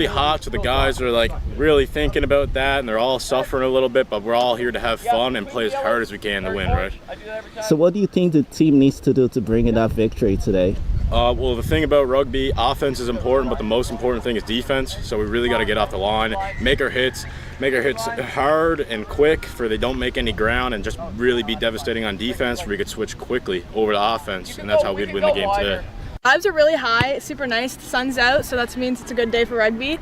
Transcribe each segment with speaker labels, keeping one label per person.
Speaker 1: Pretty hot, so the guys are like really thinking about that, and they're all suffering a little bit, but we're all here to have fun and play as hard as we can to win, right?
Speaker 2: So what do you think the team needs to do to bring in that victory today?
Speaker 1: Well, the thing about rugby, offense is important, but the most important thing is defense. So we really got to get off the line, make our hits hard and quick, for they don't make any ground, and just really be devastating on defense, where we could switch quickly over to offense, and that's how we'd win the game today.
Speaker 3: Vibes are really high, super nice. The sun's out, so that means it's a good day for rugby.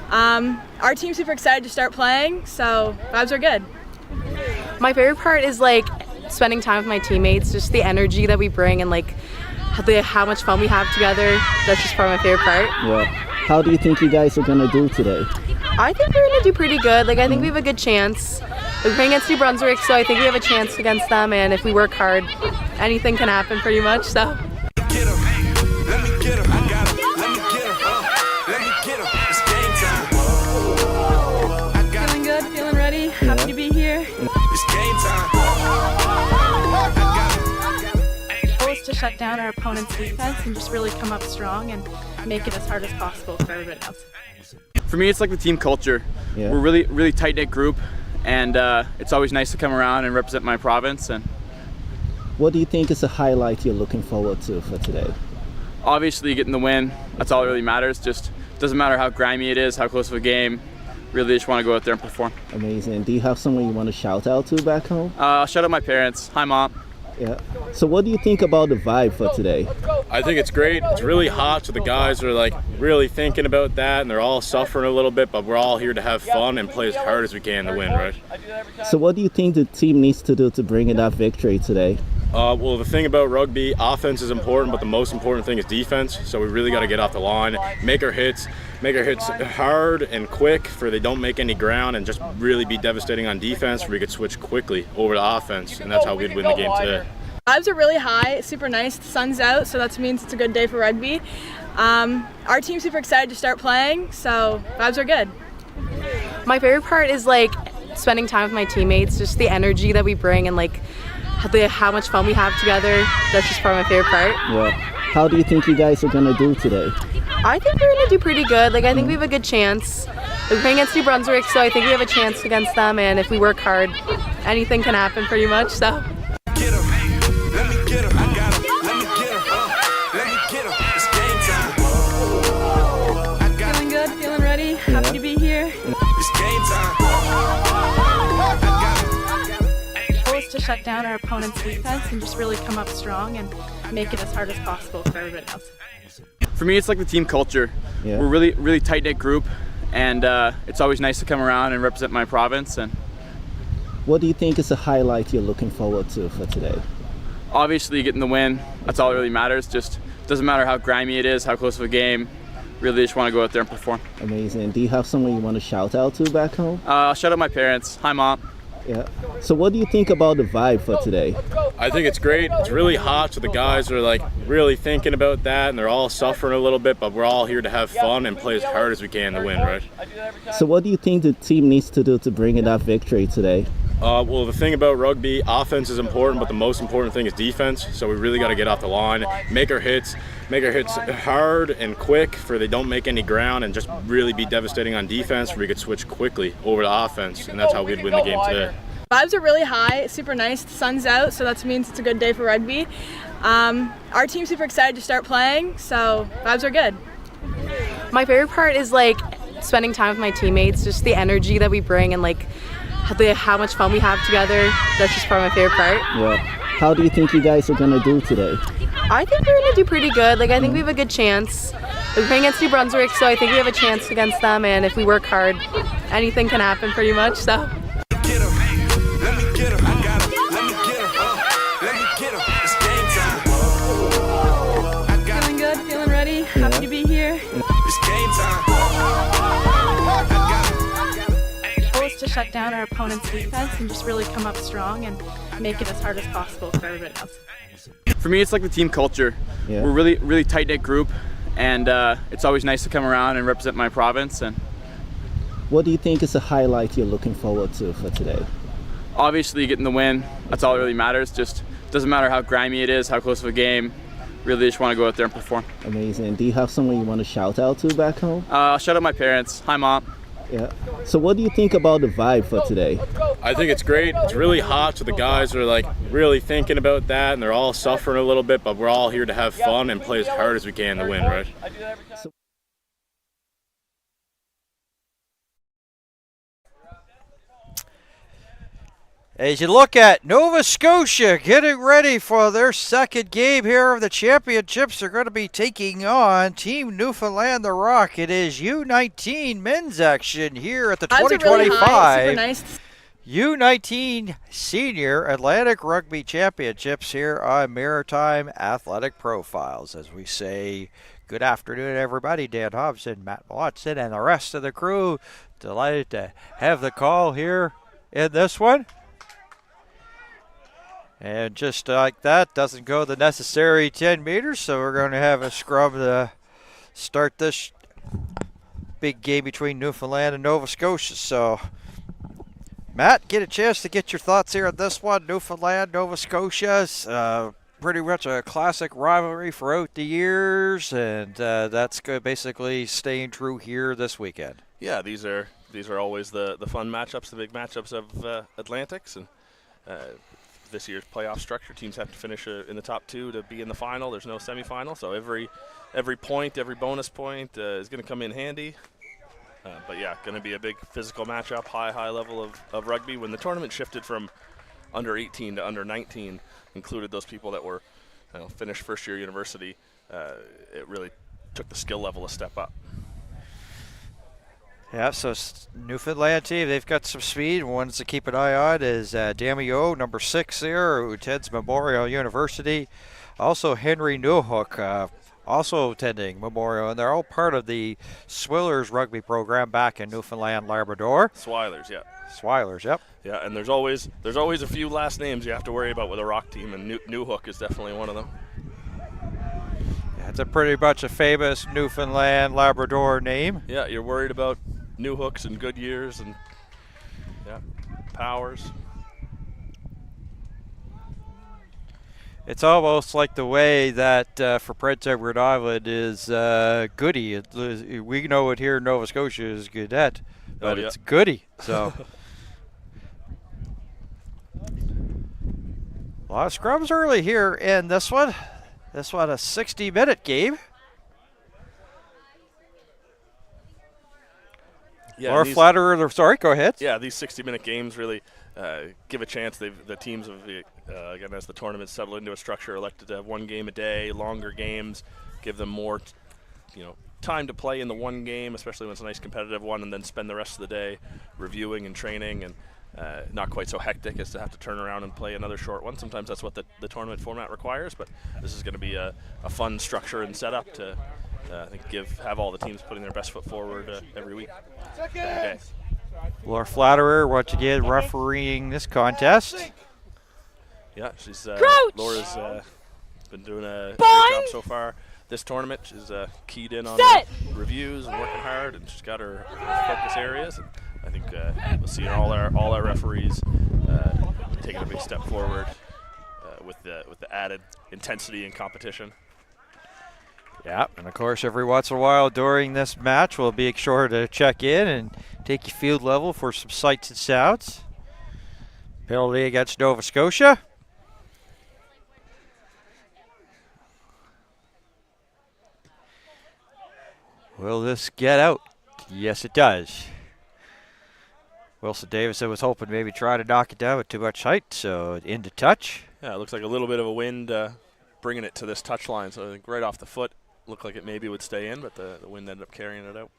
Speaker 3: Our team's super excited to start playing, so vibes are good.
Speaker 4: My favorite part is like spending time with my teammates, just the energy that we bring and like how much fun we have together. That's just probably my favorite part.
Speaker 2: Yeah. How do you think you guys are gonna do today?
Speaker 4: I think we're gonna do pretty good. Like I think we have a good chance. We're playing against New Brunswick, so I think we have a chance against them, and if we work hard, anything can happen pretty much. So.
Speaker 3: Feeling good, feeling ready, happy to be here.
Speaker 5: It's game time.
Speaker 3: The goal is to shut down our opponent's defense and just really come up strong and make it as hard as possible for everybody else.
Speaker 6: For me, it's like the team culture.
Speaker 2: Yeah.
Speaker 6: We're really tight-knit group, and it's always nice to come around and represent my province. And
Speaker 2: What do you think is a highlight you're looking forward to for today?
Speaker 6: obviously getting the win, that's all that really matters. Just doesn't matter how grimy it is, how close of a game. Really just want to go out there and perform.
Speaker 2: Amazing. Do you have someone you want to shout out to back home?
Speaker 6: Shout out my parents. Hi, Mom.
Speaker 2: Yeah. So what do you think about the vibe for today?
Speaker 1: I think it's great. It's really hot, so the guys are like really thinking about that, and they're all suffering a little bit, but we're all here to have fun and play as hard as we can to win, right?
Speaker 2: So what do you think the team needs to do to bring in that victory today?
Speaker 1: Well, the thing about rugby, offense is important, but the most important thing is defense. So we really got to get off the line, make our hits hard and quick, for they don't make any ground, and just really be devastating on defense, where we could switch quickly over to offense, and that's how we'd win the game today.
Speaker 3: Vibes are really high, super nice. The sun's out, so that means it's a good day for rugby. Our team's super excited to start playing, so vibes are good.
Speaker 4: My favorite part is like spending time with my teammates, just the energy that we bring and like how much fun we have together. That's just probably my favorite part.
Speaker 2: Yeah. How do you think you guys are gonna do today?
Speaker 4: I think we're gonna do pretty good. Like I think we have a good chance. We're playing against New Brunswick, so I think we have a chance against them, and if we work hard, anything can happen pretty much. So.
Speaker 5: Get 'em. Let me get 'em. I got 'em. Let me get 'em. Let me get 'em. It's game time.
Speaker 3: Feeling good, feeling ready, happy to be here.
Speaker 5: It's game time.
Speaker 3: The goal is to shut down our opponent's defense and just really come up strong and make it as hard as possible for everybody else.
Speaker 6: For me, it's like the team culture.
Speaker 2: Yeah.
Speaker 6: We're really tight-knit group, and it's always nice to come around and represent my province. And
Speaker 2: What do you think is a highlight you're looking forward to for today?
Speaker 6: obviously getting the win, that's all that really matters. Just doesn't matter how grimy it is, how close of a game. Really just want to go out there and perform.
Speaker 2: Amazing. Do you have someone you want to shout out to back home?
Speaker 6: Shout out my parents. Hi, Mom.
Speaker 2: Yeah. So what do you think about the vibe for today?
Speaker 1: I think it's great. It's really hot, so the guys are like really thinking about that, and they're all suffering a little bit, but we're all here to have fun and play as hard as we can to win, right?
Speaker 2: So what do you think the team needs to do to bring in that victory today?
Speaker 1: Well, the thing about rugby, offense is important, but the most important thing is defense. So we really got to get off the line, make our hits hard and quick, for they don't make any ground, and just really be devastating on defense, where we could switch quickly over to offense, and that's how we'd win the game today.
Speaker 3: Vibes are really high, super nice. The sun's out, so that means it's a good day for rugby. Our team's super excited to start playing, so vibes are good.
Speaker 4: My favorite part is like spending time with my teammates, just the energy that we bring and like how much fun we have together. That's just probably my favorite part.
Speaker 2: Yeah. How do you think you guys are gonna do today?
Speaker 4: I think we're gonna do pretty good. Like I think we have a good chance. We're playing against New Brunswick, so I think we have a chance against them, and if we work hard, anything can happen pretty much. So.
Speaker 5: Get 'em. Let me get 'em. I got 'em. Let me get 'em. Let me get 'em. It's game time.
Speaker 3: Feeling good, feeling ready, happy to be here.
Speaker 5: It's game time.
Speaker 3: The goal is to shut down our opponent's defense and just really come up strong and make it as hard as possible for everybody else.
Speaker 6: For me, it's like the team culture.
Speaker 2: Yeah.
Speaker 6: We're really tight-knit group, and it's always nice to come around and represent my province. And
Speaker 2: What do you think is a highlight you're looking forward to for today?
Speaker 6: obviously getting the win, that's all that really matters. Just doesn't matter how grimy it is, how close of a game. really just want to go out there and perform.
Speaker 2: Amazing. Do you have someone you want to shout out to back home?
Speaker 6: I'll shout out my parents. Hi, Mom.
Speaker 2: Yeah. So what do you think about the vibe for today?
Speaker 1: I think it's great. It's really hot, so the guys are like really thinking about that, and they're all suffering a little bit, but we're all here to have fun and play as hard as we can to win, right?
Speaker 7: As you look at Nova Scotia getting ready for their second game here of the championships, they're going to be taking on Team Newfoundland the Rock. It is U19 men's action here at the 2025 U19 Senior Atlantic Rugby Championships here on Maritime Athletic Profiles. As we say, good afternoon, everybody. Dan Hobson, Matt Watson, and the rest of the crew. Delighted to have the call here in this one. And just like that, doesn't go the necessary 10 meters, so we're going to have a scrum to start this big game between Newfoundland and Nova Scotia. So, Matt, get a chance to get your thoughts here on this one. Newfoundland, Nova Scotia's pretty much a classic rivalry throughout the years, and that's good, basically staying true here this weekend.
Speaker 8: Yeah, these are always the fun matchups, the big matchups of Atlantics, and this year's playoff structure, teams have to finish in the top two to be in the final. There's no semifinal, so every point, every bonus point is going to come in handy. But yeah, going to be a big physical matchup, high level of rugby. When the tournament shifted from under 18 to under 19, included those people that were finished first year university, it really took the skill level a step up.
Speaker 7: Yeah, so Newfoundland team, they've got some speed. Ones to keep an eye on is Damio, number 6 there, who attends Memorial University. Also Henry Newhook, also attending Memorial, and they're all part of the Swillers rugby program back in Newfoundland, Labrador.
Speaker 8: Swilers, yeah.
Speaker 7: Swilers, yep.
Speaker 8: Yeah, and there's always a few last names you have to worry about with a Rock team, and Newhook is definitely one of them.
Speaker 7: Yeah, it's a pretty much a famous Newfoundland, Labrador name.
Speaker 8: Yeah, you're worried about Newhooks and Goodyears and Powers.
Speaker 7: It's almost like the way that for Prince Edward Island is Goody. We know it here in Nova Scotia is Goodette, but it's Goody. So a lot of scrums early here in this one. This one a 60-minute game.
Speaker 8: Yeah,
Speaker 7: Laura Flatterer, sorry, go ahead.
Speaker 8: Yeah, these 60-minute games really give a chance. The teams of again, as the tournament settled into a structure, elected to have one game a day, longer games, give them more, time to play in the one game, especially when it's a nice competitive one, and then spend the rest of the day reviewing and training, and not quite so hectic as to have to turn around and play another short one. Sometimes that's what the tournament format requires, but this is going to be a fun structure and setup to. I think have all the teams putting their best foot forward every week. Okay.
Speaker 7: Laura Flatterer, once again, refereeing this contest.
Speaker 8: Yeah, she's Laura's been doing a great job so far this tournament. She's keyed in on her reviews and working hard, and she's got her focus areas. And I think we'll see all our referees taking a big step forward with the added intensity and competition.
Speaker 7: Yeah, and of course every once in a while during this match we'll be sure to check in and take you field level for some sights and sounds. Penalty against Nova Scotia. Will this get out? Yes, it does. Wilson Davison was hoping maybe try to knock it down with too much height, so into touch.
Speaker 8: Yeah, it looks like a little bit of a wind bringing it to this touch line, so I think right off the foot looked like it maybe would stay in, but the wind ended up carrying it out.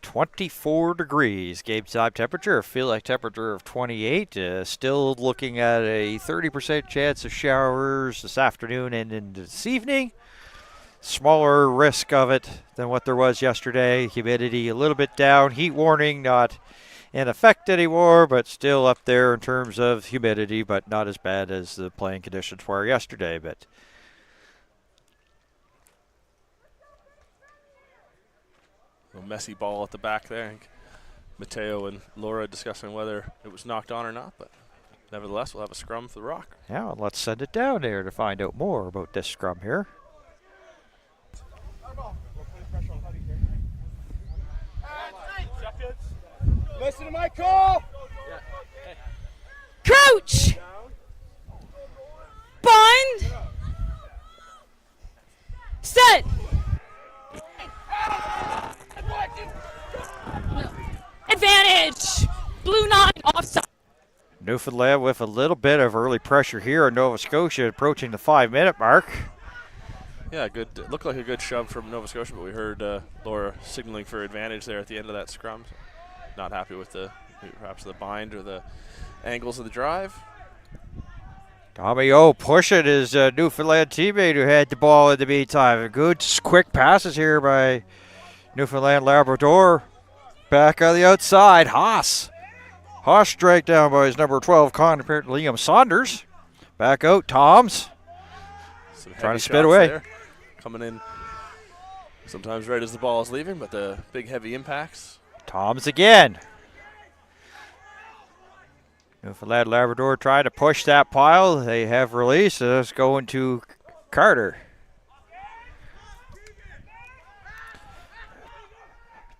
Speaker 7: 24 degrees game time temperature, a feel like temperature of 28. Still looking at a 30% chance of showers this afternoon and into this evening. Smaller risk of it than what there was yesterday. Humidity a little bit down. Heat warning not in effect anymore, but still up there in terms of humidity, but not as bad as the playing conditions were yesterday. But
Speaker 8: a messy ball at the back there. I think Mateo and Laura discussing whether it was knocked on or not, but nevertheless, we'll have a scrum for the Rock.
Speaker 7: yeah, let's send it down there to find out more about this scrum here.
Speaker 1: Listen to my call.
Speaker 9: Crouch. Bind. Set. Advantage. Blue 9 offside.
Speaker 7: Newfoundland with a little bit of early pressure here in Nova Scotia, approaching the 5-minute mark.
Speaker 8: Yeah, good. Looked like a good shove from Nova Scotia, but we heard Laura signaling for advantage there at the end of that scrum. Not happy with perhaps the bind or the angles of the drive.
Speaker 7: Tommy O pushing his Newfoundland teammate who had the ball in the meantime. Good quick passes here by Newfoundland Labrador. Back on the outside, Haas. Haas dragged down by his number 12 contact, Liam Saunders. Back out, Toms. Trying to spit away.
Speaker 8: There. Coming in sometimes right as the ball is leaving, but the big heavy impacts.
Speaker 7: Toms again. Newfoundland Labrador trying to push that pile. They have released. It's going to Carter.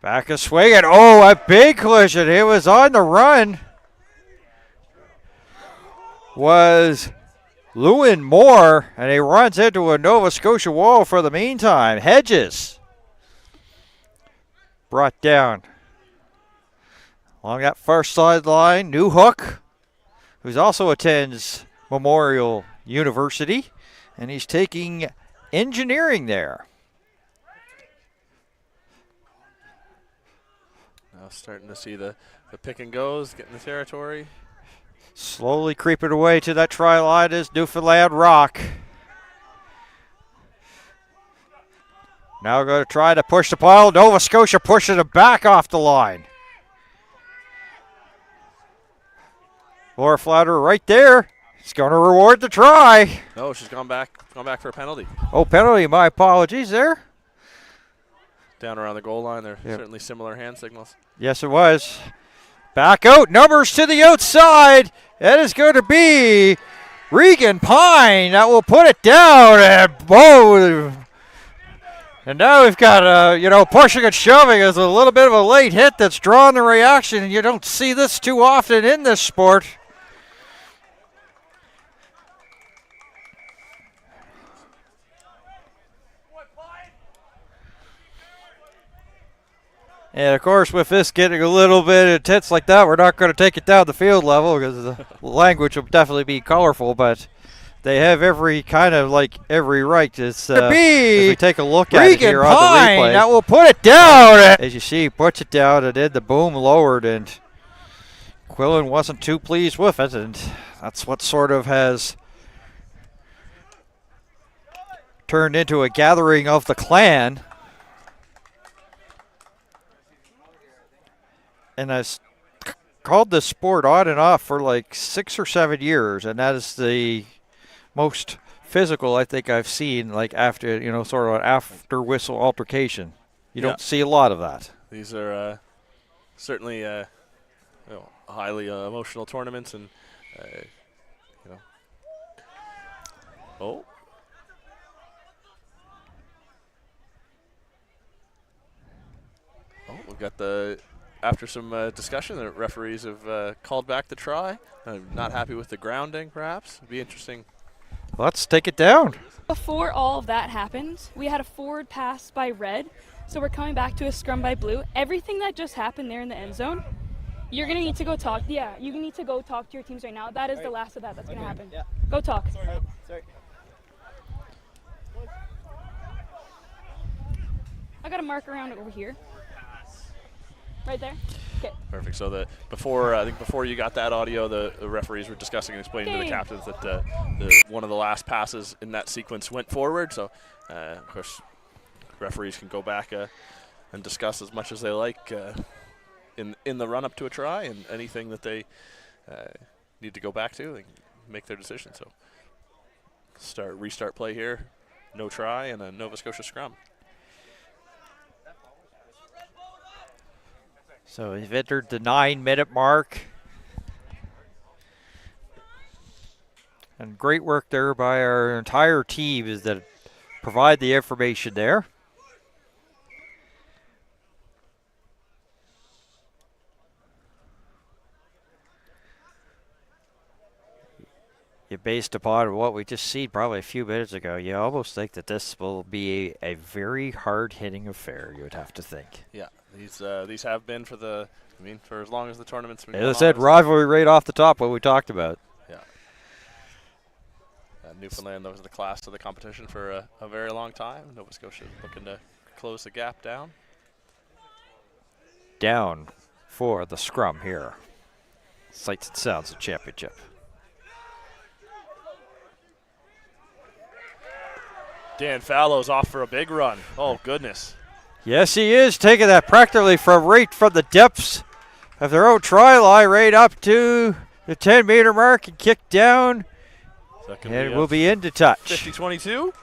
Speaker 7: Back a swinging. Oh, a big collision. It was on the run. Was Lewin Moore, and he runs into a Nova Scotia wall for the meantime. Hedges brought down along that first sideline. New Hook, who also attends Memorial University, and he's taking engineering there.
Speaker 8: Now starting to see the pick and goes, getting the territory.
Speaker 7: Slowly creeping away to that try line is Newfoundland Rock. Now going to try to push the pile. Nova Scotia pushing it back off the line. Laura Flatterer right there. It's going to reward the try.
Speaker 8: No, she's gone back for a penalty.
Speaker 7: Oh, penalty. My apologies there.
Speaker 8: Down around the goal line, there are certainly similar hand signals.
Speaker 7: Yes, it was. Back out. Numbers to the outside. That is going to be Regan Pine that will put it down. And whoa. And now we've got, pushing and shoving is a little bit of a late hit that's drawing the reaction. And you don't see this too often in this sport. And, of course, with this getting a little bit intense like that, we're not going to take it down the field level because the language will definitely be colorful, but they have every right. It's, as we take a look at it here on the replay. That will put it down. As you see, he puts it down and then the boom lowered, and Quillen wasn't too pleased with it, and that's what sort of has turned into a gathering of the clan. And I've called this sport on and off for like 6 or 7 years, and that is the most physical I think I've seen, like after, sort of an after whistle altercation. You don't see a lot of that.
Speaker 8: These are certainly highly emotional tournaments, and we've got after some discussion, the referees have called back the try. Not happy with the grounding, perhaps. It'd be interesting.
Speaker 7: Let's take it down.
Speaker 10: Before all of that happened, we had a forward pass by red, so we're coming back to a scrum by blue. Everything that just happened there in the end zone, you're going to need to go talk. Yeah, you need to go talk to your teams right now. That is the last of that's going to happen. Yeah. Go talk. Sorry. I got a mark around it over here. Right there. Okay.
Speaker 8: Perfect. So before you got that audio, the referees were discussing and explaining to the captains that one of the last passes in that sequence went forward. So, of course, referees can go back and discuss as much as they like in the run up to a try, and anything that they need to go back to, they can make their decision. So, restart play here, no try, and a Nova Scotia scrum.
Speaker 7: So we've entered the 9-minute mark. And great work there by our entire team is that provide the information there. based upon what we just seen probably a few minutes ago, you almost think that this will be a very hard-hitting affair, you would have to think.
Speaker 8: Yeah, these have been for as long as the tournament's been
Speaker 7: As
Speaker 8: going
Speaker 7: I said,
Speaker 8: on.
Speaker 7: rivalry right off the top, what we talked about.
Speaker 8: Yeah. Newfoundland was the class of the competition for a very long time. Nova Scotia looking to close the gap down.
Speaker 7: Down for the scrum here. Sights and Sounds of Championship.
Speaker 8: Dan Fallow's off for a big run. Oh, goodness.
Speaker 7: Yes, he is taking that practically from the depths of their own try line right up to the 10-meter mark and kick down. And we'll be into touch.
Speaker 8: 50-22.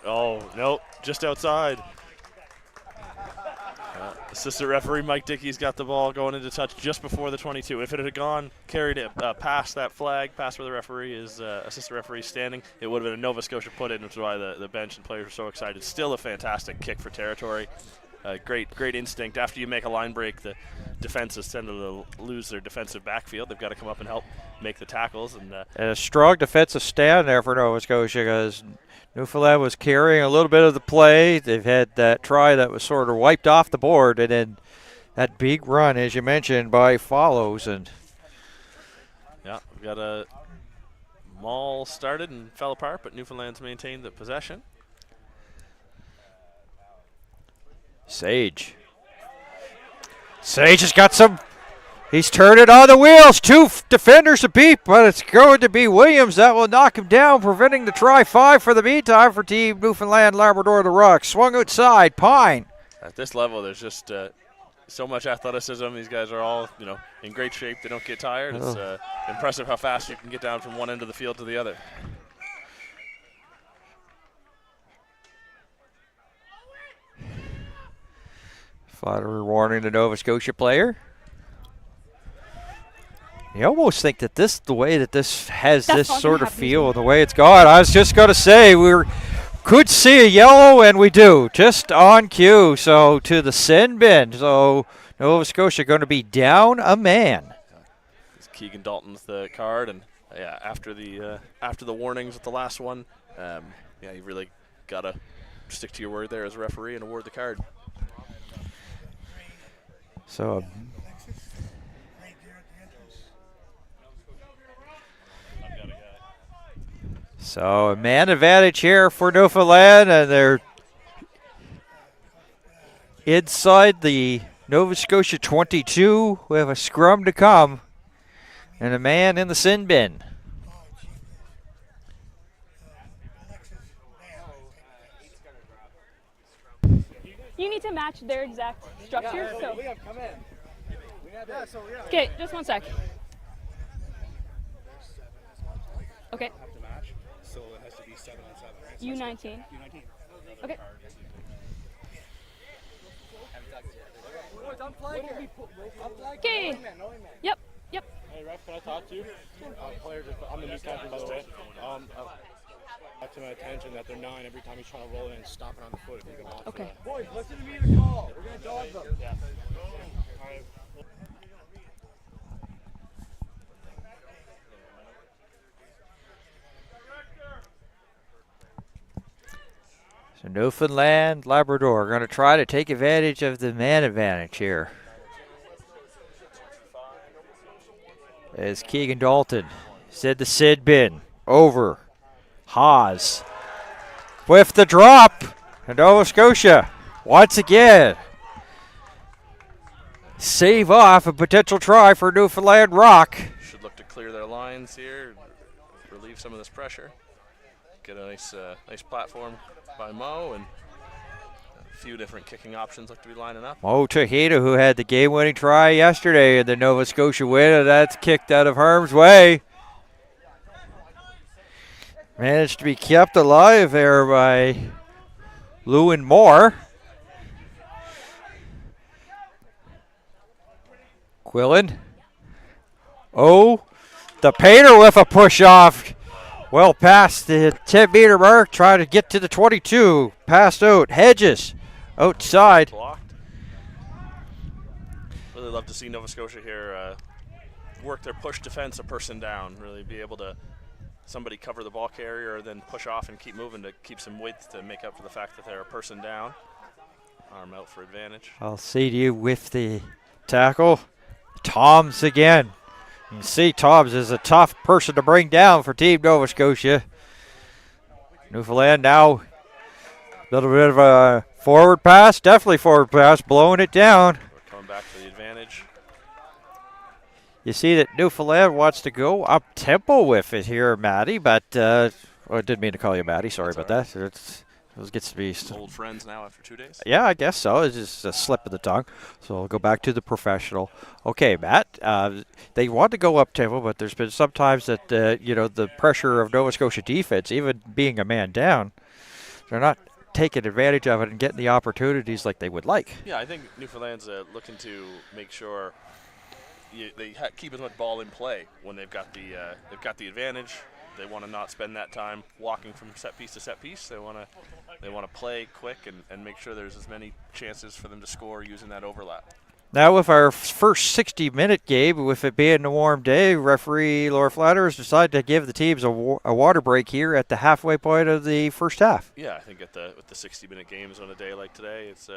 Speaker 8: Oh, nope, just outside. Assistant referee Mike Dickey's got the ball going into touch just before the 22. If it had gone, carried it past that flag, past where the referee is, assistant referee standing, it would have been a Nova Scotia put in, which is why the bench and players were so excited. Still a fantastic kick for territory. Great instinct. After you make a line break, the defenses tend to lose their defensive backfield. They've got to come up and help make the tackles. And
Speaker 7: a strong defensive stand there for Nova Scotia because Newfoundland was carrying a little bit of the play. They've had that try that was sort of wiped off the board, and then that big run, as you mentioned, by Follows. And
Speaker 8: yeah, we've got a maul started and fell apart, but Newfoundland's maintained the possession.
Speaker 7: Sage has got some. He's turned it on the wheels. Two defenders to beat, but it's going to be Williams that will knock him down, preventing the try. 5 for the meantime for Team Newfoundland Labrador the Rock. Swung outside, Pine.
Speaker 8: At this level, there's just so much athleticism. These guys are all, in great shape. They don't get tired. It's impressive how fast you can get down from one end of the field to the other.
Speaker 7: Flattery warning the Nova Scotia player. You almost think that the way that this has this sort of feel, the way it's gone. I was just going to say could see a yellow, and we do, just on cue. So to the sin bin. So Nova Scotia going to be down a man.
Speaker 8: It's Keegan Dalton with the card, and after the warnings with the last one, you really got to stick to your word there as a referee and award the card.
Speaker 7: So a man advantage here for Newfoundland, and they're inside the Nova Scotia 22. We have a scrum to come, and a man in the sin bin.
Speaker 10: You need to match their exact structure. Okay, just one sec. Okay.
Speaker 11: So it has to be 7 on 7, right?
Speaker 10: U19. Okay. Okay. Yep.
Speaker 11: Hey, ref, can I talk to you? I'm the new captain, by the way. To my attention that they're 9 every time he's trying to roll in and stop it on the foot if you can off.
Speaker 10: Okay.
Speaker 11: Boys, listen to me the call. We're going to dog them. Yeah. All right.
Speaker 7: So Newfoundland, Labrador going to try to take advantage of the man advantage here. As Keegan Dalton said the Sid bin over. Haas with the drop. And Nova Scotia once again save off a potential try for Newfoundland Rock.
Speaker 8: Should look to clear their lines here, relieve some of this pressure. Get a nice platform by Mo, and a few different kicking options look to be lining up.
Speaker 7: Mo Tahita, who had the game-winning try yesterday in the Nova Scotia win, and that's kicked out of harm's way. Managed to be kept alive there by Lewin Moore. Quillen. Oh, the painter with a push-off. Well past the 10-meter mark, trying to get to the 22. Passed out. Hedges outside.
Speaker 8: Blocked. Really love to see Nova Scotia here work their push defense a person down, really be able to somebody cover the ball carrier, then push off and keep moving to keep some width to make up for the fact that they're a person down. Arm out for advantage.
Speaker 7: I'll see you with the tackle. Toms again. You can see Toms is a tough person to bring down for Team Nova Scotia. Newfoundland now a little bit of a forward pass, definitely forward pass, blowing it down.
Speaker 8: We're coming back for the advantage.
Speaker 7: You see that Newfoundland wants to go up tempo with it here, Matty, but I didn't mean to call you Matty. Sorry about that. It gets to be
Speaker 8: old friends now after 2 days.
Speaker 7: Yeah, I guess so. It's just a slip of the tongue. So I'll go back to the professional. Okay, Matt. They want to go up tempo, but there's been some times that the pressure of Nova Scotia defense, even being a man down, they're not taking advantage of it and getting the opportunities like they would like.
Speaker 8: Yeah, I think Newfoundland's looking to make sure they keep as much ball in play when they've got the advantage. They want to not spend that time walking from set piece to set piece. They want to play quick and make sure there's as many chances for them to score using that overlap.
Speaker 7: Now with our first 60-minute game, with it being a warm day, referee Laura Flatters decided to give the teams a water break here at the halfway point of the first half.
Speaker 8: Yeah, I think with the 60-minute games on a day like today, it's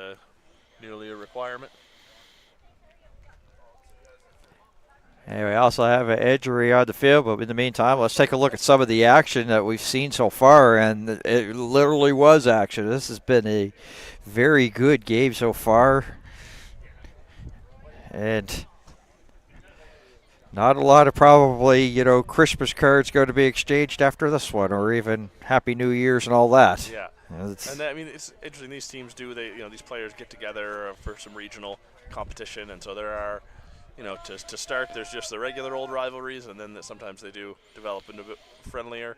Speaker 8: nearly a requirement.
Speaker 7: And we also have an injury on the field, but in the meantime, let's take a look at some of the action that we've seen so far, and it literally was action. This has been a very good game so far, and not a lot of probably, Christmas cards going to be exchanged after this one, or even Happy New Year's and all that.
Speaker 8: Yeah, and it's interesting. These teams these players get together for some regional competition, and so there are. To start, there's just the regular old rivalries, and then sometimes they do develop into a bit friendlier.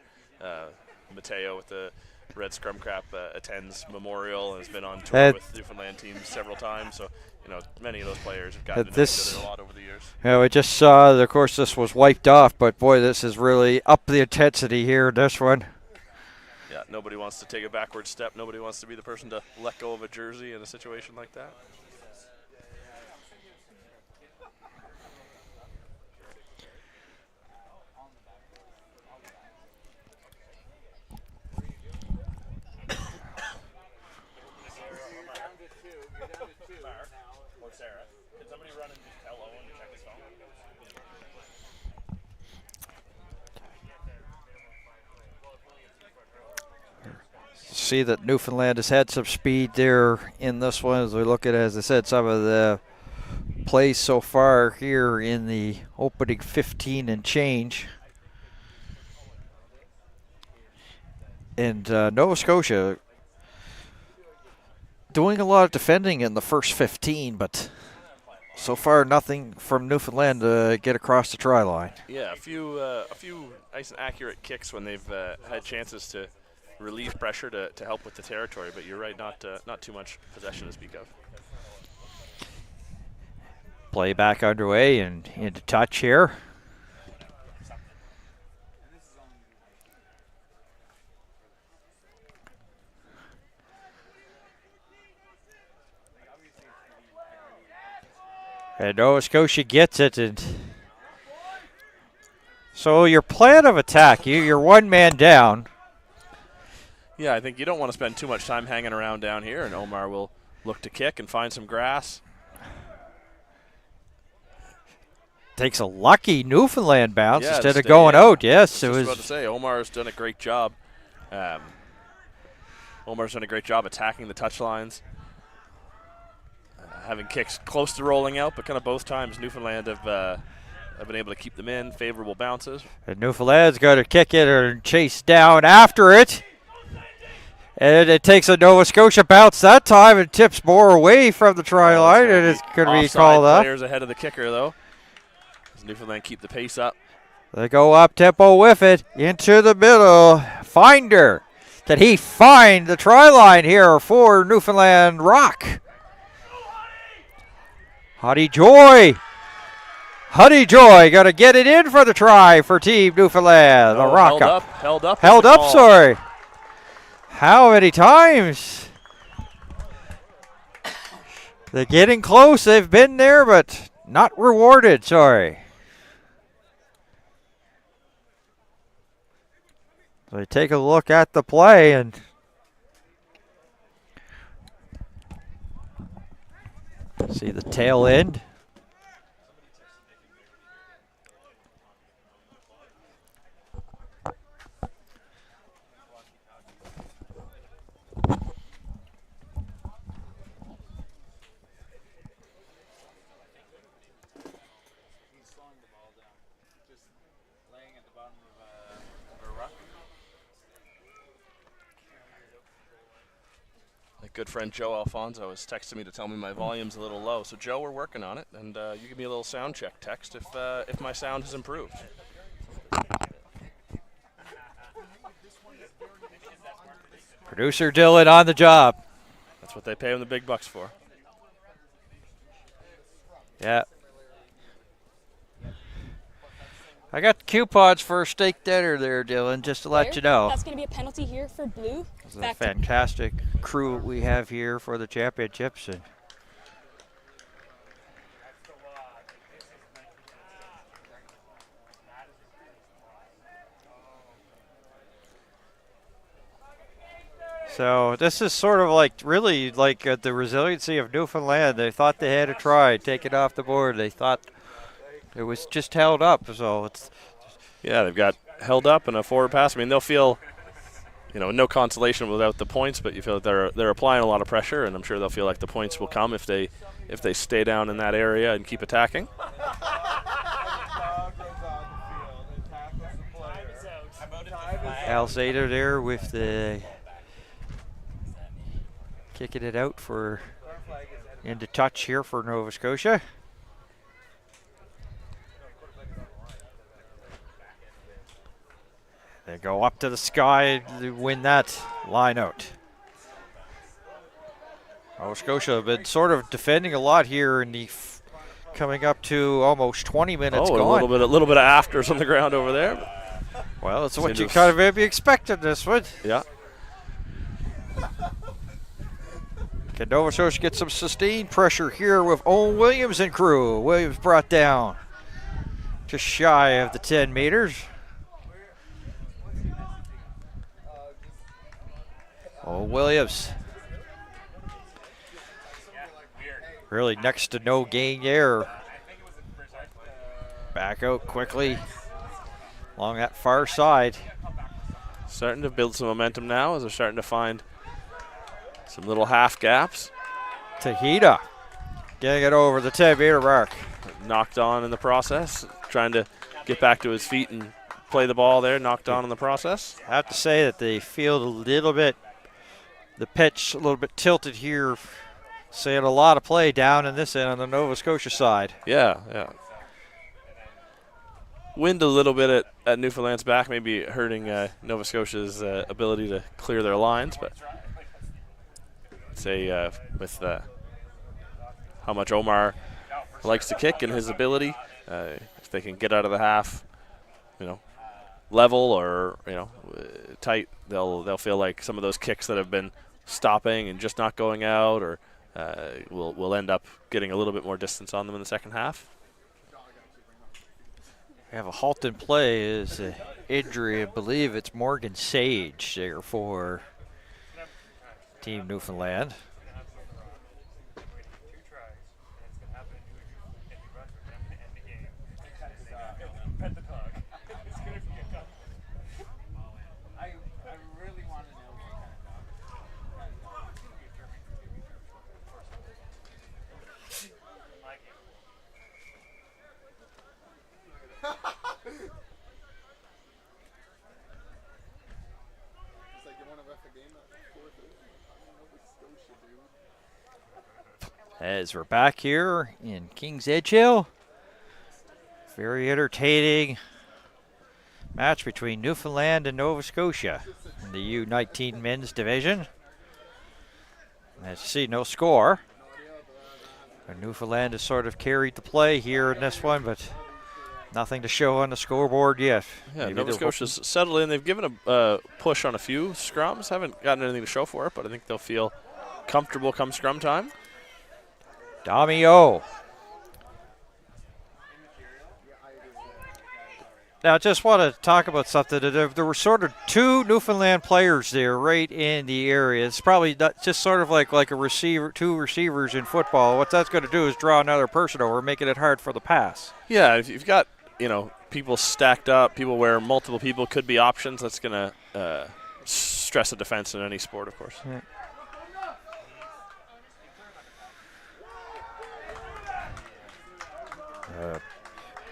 Speaker 8: Mateo with the Red Scrum Crap attends Memorial and has been on tour with Newfoundland teams several times. So, many of those players have gotten to know each other a lot over the years.
Speaker 7: Yeah, we just saw, of course, this was wiped off, but boy, this is really up the intensity here, this one.
Speaker 8: Yeah, nobody wants to take a backward step. Nobody wants to be the person to let go of a jersey in a situation like that.
Speaker 7: See that Newfoundland has had some speed there in this one as we look at, as I said, some of the plays so far here in the opening 15 and change. And Nova Scotia doing a lot of defending in the first 15, but so far nothing from Newfoundland to get across the try line.
Speaker 8: Yeah, a few nice and accurate kicks when they've had chances to relieve pressure to help with the territory, but you're right, not too much possession to speak of.
Speaker 7: Play back underway and into touch here. And Nova Scotia gets it, and so your plan of attack, you're one man down.
Speaker 8: Yeah, I think you don't want to spend too much time hanging around down here, and Omar will look to kick and find some grass.
Speaker 7: Takes a lucky Newfoundland bounce instead of
Speaker 8: stay,
Speaker 7: going out. Yes,
Speaker 8: I was about to say, Omar's done a great job. Omar's done a great job attacking the touch lines. Having kicks close to rolling out, but kind of both times Newfoundland have been able to keep them in, favorable bounces.
Speaker 7: And Newfoundland's going to kick it or chase down after it. And it takes a Nova Scotia bounce that time and tips more away from the try line, and it's going to be called up.
Speaker 8: Players ahead of the kicker, though. As Newfoundland keep the pace up.
Speaker 7: They go up tempo with it into the middle. Finder. Can he find the try line here for Newfoundland Rock? Huddy Joy going to get it in for the try for Team Newfoundland. The Rock
Speaker 8: Held up,
Speaker 7: sorry. How many times? They're getting close. They've been there, but not rewarded. Sorry. So you take a look at the play and see the tail end.
Speaker 8: My good friend Joe Alfonso is texting me to tell me my volume's a little low. So Joe, we're working on it, and you give me a little sound check text if my sound has improved.
Speaker 7: Producer Dylan on the job.
Speaker 8: That's what they pay him the big bucks for.
Speaker 7: Yeah. I got coupons for a steak dinner there, Dylan, just to let you know.
Speaker 10: That's going to be a penalty here for blue.
Speaker 7: It's a fantastic crew we have here for the championships. And so this is sort of like really like the resiliency of Newfoundland. They thought they had to try, take it off the board. They thought it was just held up. So it's
Speaker 8: they've got held up and a forward pass. I mean, they'll feel, no consolation without the points, but you feel that they're applying a lot of pressure, and I'm sure they'll feel like the points will come if they stay down in that area and keep attacking.
Speaker 7: Alzader there with the kicking it out for into touch here for Nova Scotia. They go up to the sky to win that line out. Nova Scotia have been sort of defending a lot here in the coming up to almost 20 minutes gone.
Speaker 8: A little bit of afters on the ground over there.
Speaker 7: Well, that's what you kind of maybe expected this one.
Speaker 8: Yeah.
Speaker 7: Can Nova Scotia get some sustained pressure here with Owen Williams and crew? Williams brought down just shy of the 10 meters. Owen Williams. Really next to no gain there. Back out quickly along that far side.
Speaker 8: Starting to build some momentum now as they're starting to find some little half gaps.
Speaker 7: Tahita getting it over the 10-meter mark.
Speaker 8: Knocked on in the process, trying to get back to his feet and play the ball there, knocked on in the process.
Speaker 7: I have to say that they feel a little bit, the pitch a little bit tilted here. Seeing a lot of play down in this end on the Nova Scotia side.
Speaker 8: Yeah. Wind a little bit at Newfoundland's back, maybe hurting Nova Scotia's ability to clear their lines, but I'd say with how much Omar likes to kick and his ability, if they can get out of the half, level or tight, they'll feel like some of those kicks that have been stopping and just not going out, or will end up getting a little bit more distance on them in the second half.
Speaker 7: We have a halt in play is injury. I believe it's Morgan Sage there for Team Newfoundland. As we're back here in Kings Edgehill, very entertaining match between Newfoundland and Nova Scotia in the U19 men's division. As you see, no score. And Newfoundland has sort of carried the play here in this one, but nothing to show on the scoreboard yet.
Speaker 8: Yeah, Nova Scotia's settled in. They've given a push on a few scrums. Haven't gotten anything to show for it, but I think they'll feel comfortable come scrum time.
Speaker 7: Damio. Now, I just want to talk about something. There were sort of two Newfoundland players there right in the area. It's probably not just sort of like a receiver, two receivers in football. What that's going to do is draw another person over, making it hard for the pass.
Speaker 8: Yeah, if you've got, people stacked up, people where multiple people could be options, that's going to stress the defense in any sport, of course.
Speaker 7: Yeah.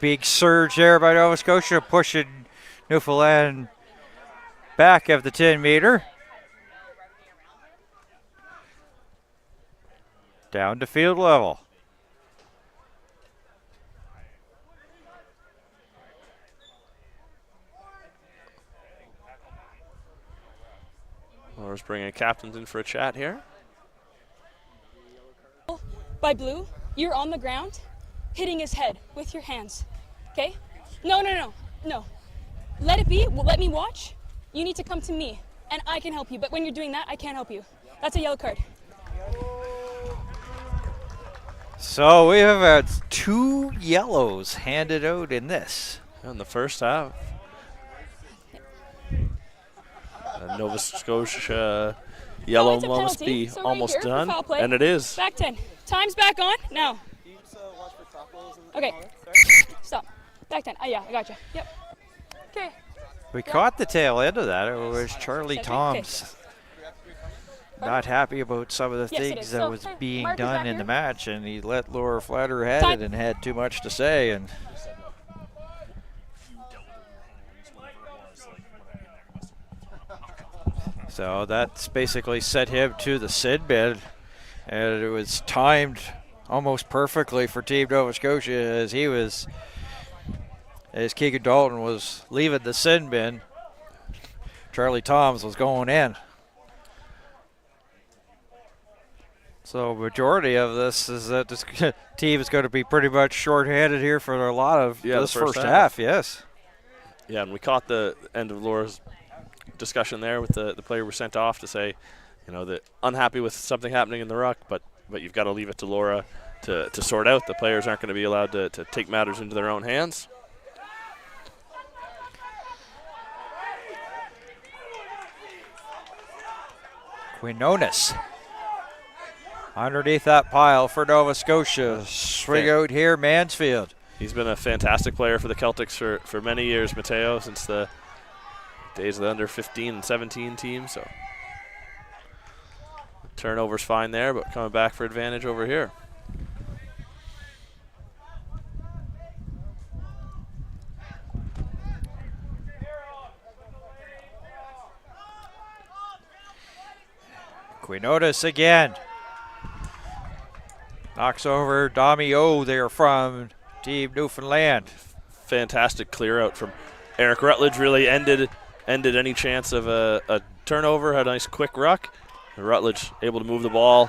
Speaker 7: Big surge there by Nova Scotia, pushing Newfoundland back of the 10-meter. Down to field level.
Speaker 8: Laura's bringing captains in for a chat here.
Speaker 10: By Blue, you're on the ground, hitting his head with your hands. Okay? No. Let it be. Let me watch. You need to come to me, and I can help you. But when you're doing that, I can't help you. That's a yellow card.
Speaker 7: So we have had 2 yellows handed out in this.
Speaker 8: In the first half. Nova Scotia yellow
Speaker 10: it's a
Speaker 8: must
Speaker 10: penalty,
Speaker 8: be
Speaker 10: so
Speaker 8: almost
Speaker 10: right here,
Speaker 8: done,
Speaker 10: foul play.
Speaker 8: and it is.
Speaker 10: Back 10. Time's back on. Now. Okay. Stop. Back 10. Yeah, I got you. Yep. Okay.
Speaker 7: We caught the tail end of that. It was Charlie Toms not happy about some of the
Speaker 10: Yes, it
Speaker 7: things
Speaker 10: is.
Speaker 7: that
Speaker 10: So,
Speaker 7: was
Speaker 10: hey,
Speaker 7: being
Speaker 10: Mark is
Speaker 7: done
Speaker 10: back
Speaker 7: in the
Speaker 10: here.
Speaker 7: match, and he let Laura Flatter have
Speaker 10: Time.
Speaker 7: it and had too much to say. And so that's basically set him to the sin bin, and it was timed almost perfectly for Team Nova Scotia as Keegan Dalton was leaving the sin bin. Charlie Toms was going in. So majority of this is that this team is going to be pretty much short-handed here for a lot of this
Speaker 8: the
Speaker 7: first half. Yes.
Speaker 8: Yeah, and we caught the end of Laura's discussion there with the player we sent off to say, that unhappy with something happening in the ruck, but you've got to leave it to Laura to sort out. The players aren't going to be allowed to take matters into their own hands.
Speaker 7: Quinones underneath that pile for Nova Scotia. Swing out here, Mansfield.
Speaker 8: He's been a fantastic player for the Celtics for many years, Mateo, since the days of the under 15 and 17 team. So turnover's fine there, but coming back for advantage over here.
Speaker 7: Quinones again. Knocks over Dami O there from Team Newfoundland.
Speaker 8: Fantastic clear out from Eric Rutledge. Really ended any chance of a turnover. Had a nice quick ruck. And Rutledge able to move the ball.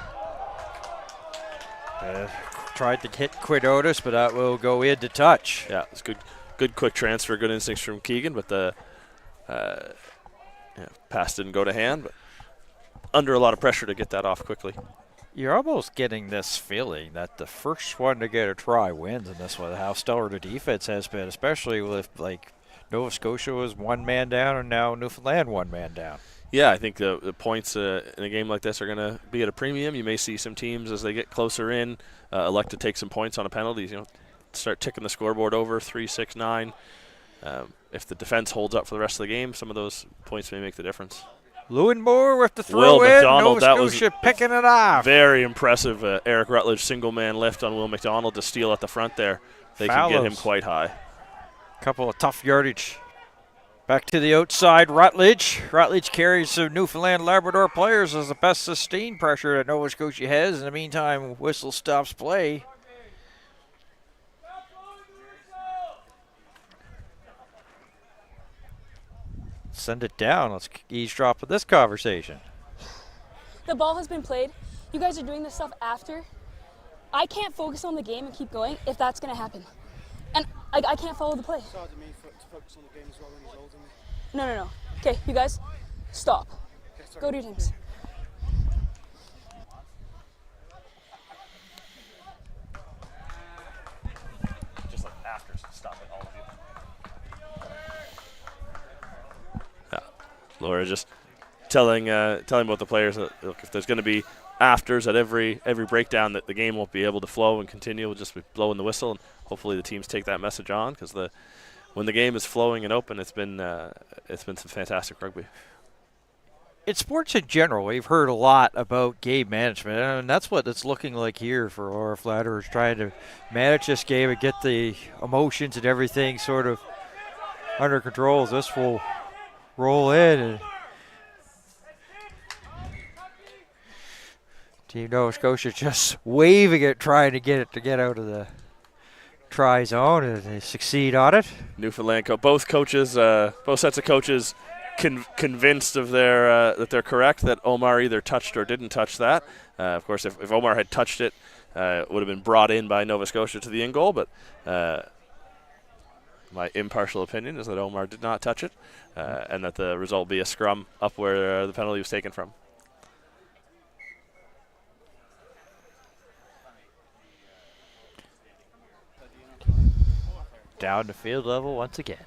Speaker 7: Tried to hit Quinones, but that will go into touch.
Speaker 8: Yeah, it's good quick transfer. Good instincts from Keegan, but the pass didn't go to hand. But under a lot of pressure to get that off quickly.
Speaker 7: You're almost getting this feeling that the first one to get a try wins in this one. How stellar the defense has been, especially with Nova Scotia was 1 man down and now Newfoundland 1 man down.
Speaker 8: Yeah, I think the points in a game like this are going to be at a premium. You may see some teams as they get closer in elect to take some points on a penalties. Start ticking the scoreboard over 3, 6, 9. If the defense holds up for the rest of the game, some of those points may make the difference.
Speaker 7: Lewinmore with the throw in.
Speaker 8: McDonald,
Speaker 7: Nova Scotia picking it off.
Speaker 8: Very impressive. Eric Rutledge single man lift on Will McDonald to steal at the front there. They can get him quite high.
Speaker 7: Couple of tough yardage. Back to the outside, Rutledge. Rutledge carries some Newfoundland Labrador players as the best sustained pressure that Nova Scotia has. In the meantime, whistle stops play. Send it down. Let's eavesdrop at this conversation.
Speaker 10: The ball has been played. You guys are doing this stuff after. I can't focus on the game and keep going if that's going to happen. And I can't follow the play.
Speaker 11: It's hard to me to focus on the game as well when he's holding me.
Speaker 10: No. Okay, you guys, stop. Go to your teams.
Speaker 8: Just like after, stop it, all of you. Laura, just telling both the players that, look, if there's going to be afters at every breakdown, that the game won't be able to flow and continue. We'll just be blowing the whistle, and hopefully the teams take that message on, because when the game is flowing and open, it's been some fantastic rugby.
Speaker 7: In sports in general, we've heard a lot about game management, and that's what it's looking like here for Laura Flatterers, trying to manage this game and get the emotions and everything sort of under control as this will roll in. And Team Nova Scotia just waving it, trying to get it to get out of the try zone, and they succeed on it.
Speaker 8: Newfoundland, both sets of coaches convinced of that they're correct, that Omar either touched or didn't touch that. Of course, if Omar had touched it, it would have been brought in by Nova Scotia to the in goal, but my impartial opinion is that Omar did not touch it, and that the result be a scrum up where the penalty was taken from.
Speaker 7: Down to field level once again.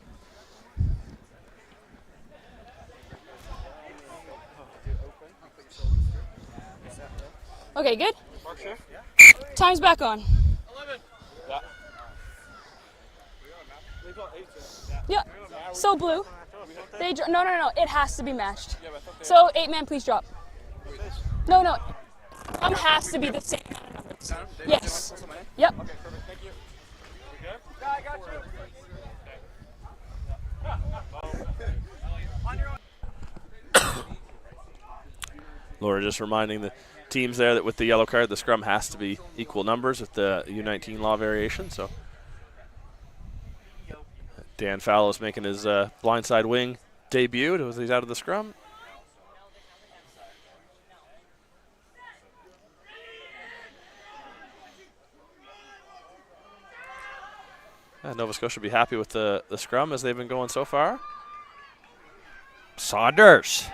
Speaker 10: Okay, good. Time's back on.
Speaker 11: 11.
Speaker 10: Yeah. So blue. No. It has to be matched. So 8-man, please drop. No. Has to be the same. Yes. Yep.
Speaker 11: Okay, perfect. Thank you. We good?
Speaker 5: Yeah, I got you.
Speaker 8: Laura just reminding the teams there that with the yellow card, the scrum has to be equal numbers with the U19 law variation. So Dan Fallows making his blindside wing debut as he's out of the scrum. Nova Scotia will be happy with the scrum as they've been going so far.
Speaker 7: Saunders.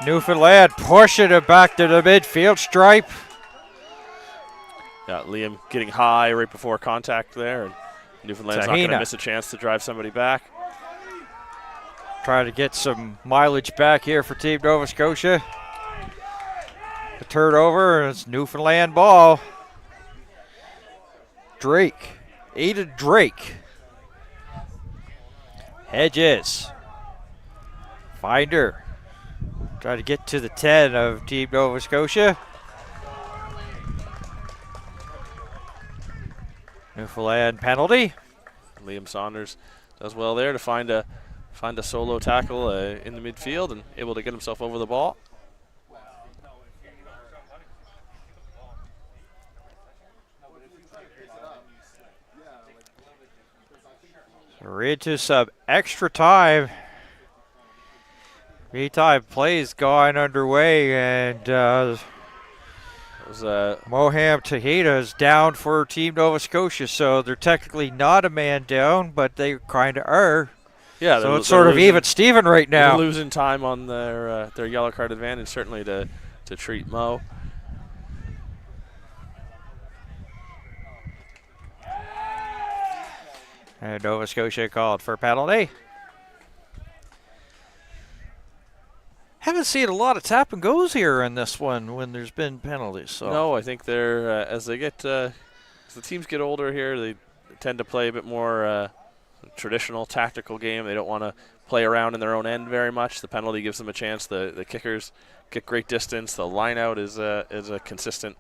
Speaker 7: Newfoundland pushing it back to the midfield stripe.
Speaker 8: Yeah, Liam getting high right before contact there, and Newfoundland's not going to miss a chance to drive somebody back.
Speaker 7: Trying to get some mileage back here for Team Nova Scotia. The turnover, and it's Newfoundland ball. Drake, Aiden Drake. Hedges. Finder. Try to get to the 10 of Team Nova Scotia. Newfoundland penalty.
Speaker 8: Liam Saunders does well there to find a solo tackle in the midfield and able to get himself over the ball.
Speaker 7: We're into some extra time. Meantime, plays going underway, and Moham Tahita is down for Team Nova Scotia, so they're technically not a man down, but they kind of are.
Speaker 8: Yeah,
Speaker 7: so it's sort of even Steven right now.
Speaker 8: They're losing time on their yellow card advantage, certainly to treat Mo.
Speaker 7: And Nova Scotia called for penalty. Haven't seen a lot of tap and goes here in this one when there's been penalties. So.
Speaker 8: No, I think they're as the teams get older here, they tend to play a bit more traditional tactical game. They don't want to play around in their own end very much. The penalty gives them a chance. The kickers kick great distance. The line out is a consistent,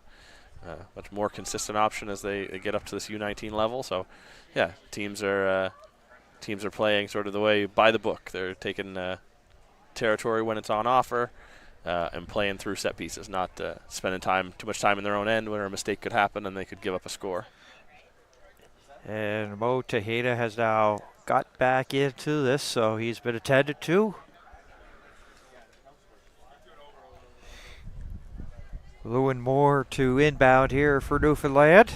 Speaker 8: much more consistent option as they get up to this U19 level. So, yeah, teams are playing sort of the way by the book. They're taking territory when it's on offer and playing through set pieces, not spending too much time in their own end where a mistake could happen and they could give up a score.
Speaker 7: And Mo Tahita has now got back into this, so he's been attended to. Lewin Moore to inbound here for Newfoundland.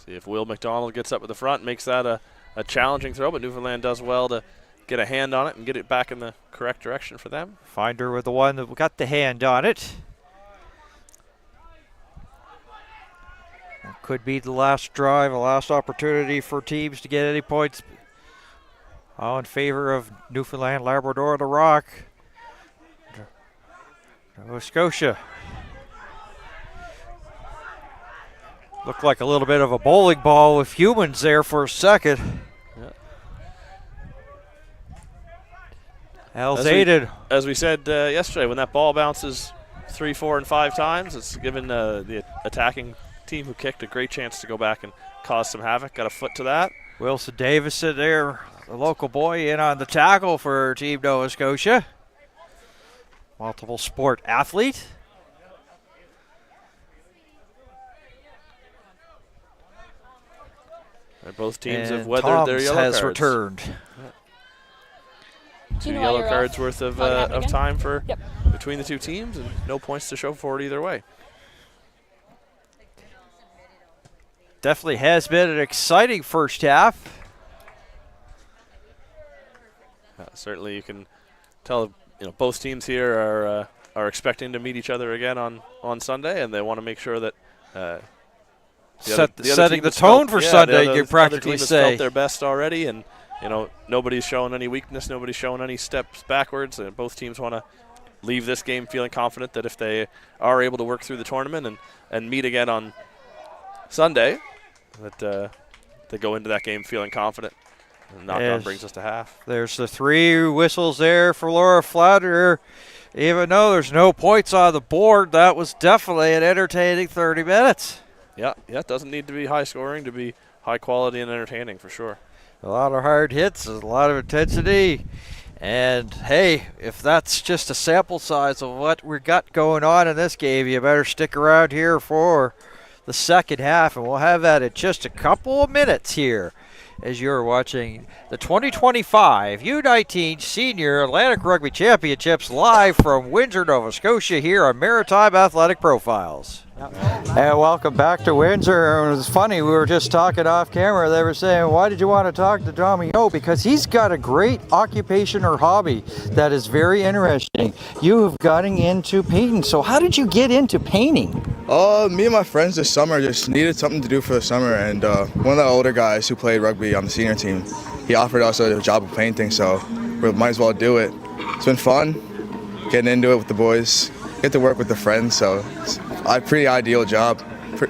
Speaker 8: See if Will McDonald gets up at the front, makes that a challenging throw, but Newfoundland does well to get a hand on it and get it back in the correct direction for them.
Speaker 7: Finder with the one that got the hand on it. Could be the last drive, the last opportunity for teams to get any points. All in favor of Newfoundland, Labrador, the Rock. Nova Scotia. Looked like a little bit of a bowling ball with humans there for a second. Alzaden.
Speaker 8: As we said yesterday, when that ball bounces 3, 4, and 5 times, it's given the attacking team who kicked a great chance to go back and cause some havoc. Got a foot to that.
Speaker 7: Wilson Davison there, the local boy, in on the tackle for Team Nova Scotia. Multiple sport athlete.
Speaker 8: And both teams
Speaker 7: and
Speaker 8: have weathered
Speaker 7: Toms
Speaker 8: their yellow
Speaker 7: has
Speaker 8: cards.
Speaker 7: returned.
Speaker 8: Two yellow cards worth of time for between the two teams, and no points to show for it either way.
Speaker 7: Definitely has been an exciting first half.
Speaker 8: Certainly, you can tell. Both teams here are expecting to meet each other again on Sunday, and they want to make sure that
Speaker 7: setting the tone for Sunday. You practically say
Speaker 8: felt their best already, and nobody's showing any weakness, nobody's showing any steps backwards. And both teams want to leave this game feeling confident that if they are able to work through the tournament and meet again on Sunday, that they go into that game feeling confident. And knock-on brings us to half.
Speaker 7: There's the 3 whistles there for Laura Flatterer. Even though there's no points on the board, that was definitely an entertaining 30 minutes.
Speaker 8: Yeah, it doesn't need to be high scoring to be high quality and entertaining for sure.
Speaker 7: A lot of hard hits, a lot of intensity. And, hey, if that's just a sample size of what we got going on in this game, you better stick around here for the second half, and we'll have that in just a couple of minutes here as you're watching the 2025 U19 Senior Atlantic Rugby Championships live from Windsor, Nova Scotia here on Maritime Athletic Profiles. And welcome back to Windsor. It was funny, we were just talking off camera. They were saying, why did you want to talk to Tommy? Oh, because he's got a great occupation or hobby that is very interesting. You have gotten into painting. So how did you get into painting?
Speaker 12: Me and my friends this summer just needed something to do for the summer, and one of the older guys who played rugby on the senior team, he offered us a job of painting, so we might as well do it. It's been fun getting into it with the boys, get to work with the friends, so it's a pretty ideal job.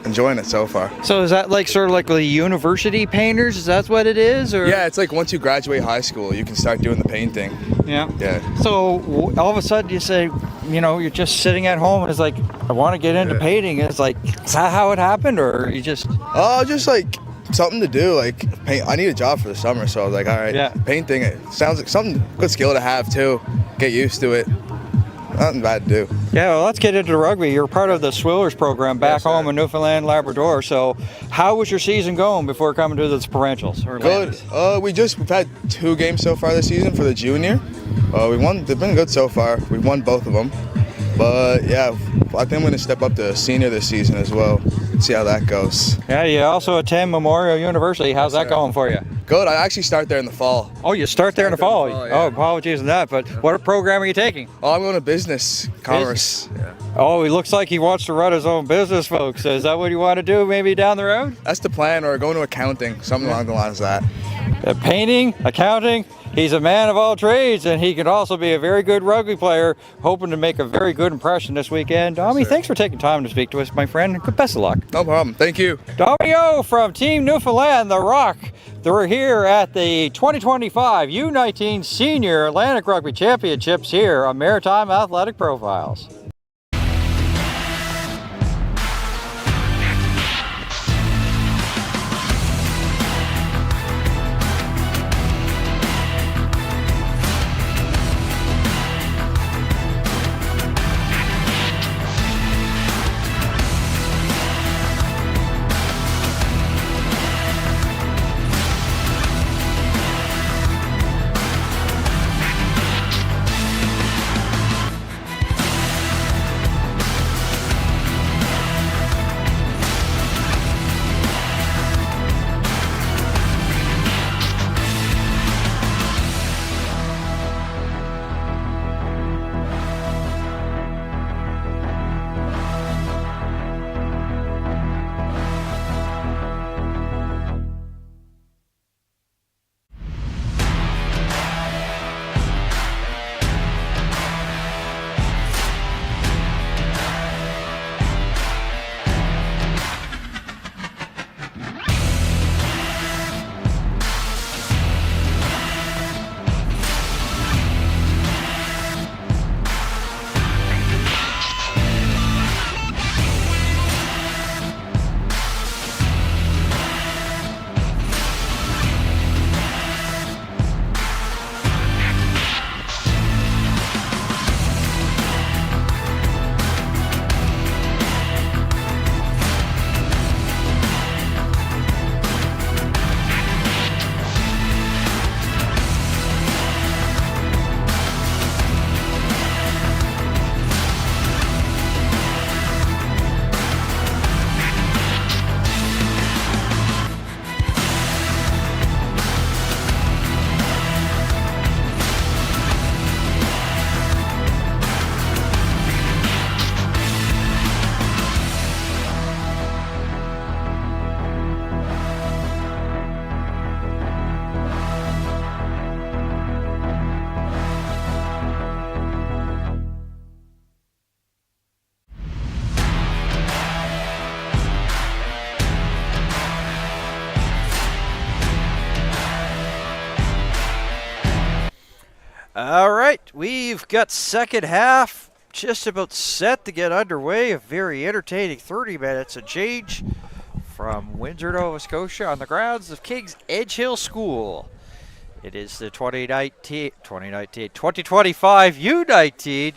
Speaker 12: Enjoying it so far.
Speaker 7: So is that like sort of like the university painters? Is that what it is? Or?
Speaker 12: Yeah, it's like once you graduate high school, you can start doing the painting.
Speaker 7: Yeah.
Speaker 12: Yeah.
Speaker 7: So all of a sudden you say, you're just sitting at home and it's like, I want to get into painting. It's like, is that how it happened, or you just?
Speaker 12: Just like something to do. Like paint. I need a job for the summer, so I was like, all right, painting. It sounds like something good skill to have too. Get used to it. Nothing bad to do. Yeah, well, let's get into rugby. You're part of the Swillers program back home in Newfoundland, Labrador. So how was your season going before coming to the provincials? Good. We've had 2 games so far this season for the junior. We won. They've been good so far. We won both of them. But yeah, I think I'm going to step up to senior this season as well. See how that goes. Yeah, you also attend Memorial University. How's that going for you? Good. I actually start there in the fall. Oh, you start there in the fall? Oh, apologies on that. But what program are you taking? Oh, I'm going to business, commerce. Yeah. Oh, he looks like he wants to run his own business, folks. Is that what you want to do maybe down the road? That's the plan, or going to accounting, something along the lines of that. Painting, accounting. He's a man of all trades, and he can also be a very good rugby player, hoping to make a very good impression this weekend. Tommy, thanks for taking time to speak to us, my friend. Best of luck. No problem. Thank you. Tommy O from Team Newfoundland, the Rock. They're here at the 2025 U19 Senior Atlantic Rugby Championships here on Maritime Athletic Profiles.
Speaker 7: All right, we've got second half just about set to get underway. A very entertaining 30 minutes and change from Windsor, Nova Scotia on the grounds of King's Edge Hill School. It is the 2025 U19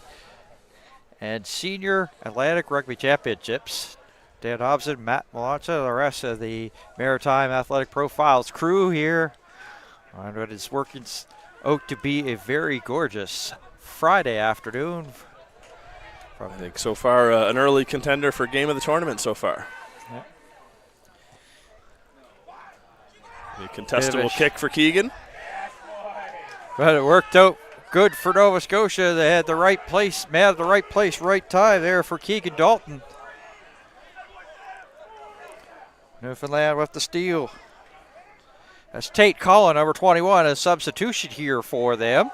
Speaker 7: and Senior Atlantic Rugby Championships. Dan Hobson, Matt Malonza, the rest of the Maritime Athletic Profiles crew here on what is working out to be a very gorgeous Friday afternoon.
Speaker 8: I think so far an early contender for game of the tournament so far.
Speaker 7: Yeah.
Speaker 8: The contestable kick for Keegan.
Speaker 7: But it worked out good for Nova Scotia. They had the right place, man at the right place, right time there for Keegan Dalton. Newfoundland with the steal. That's Tate Collin, number 21, a substitution here for them.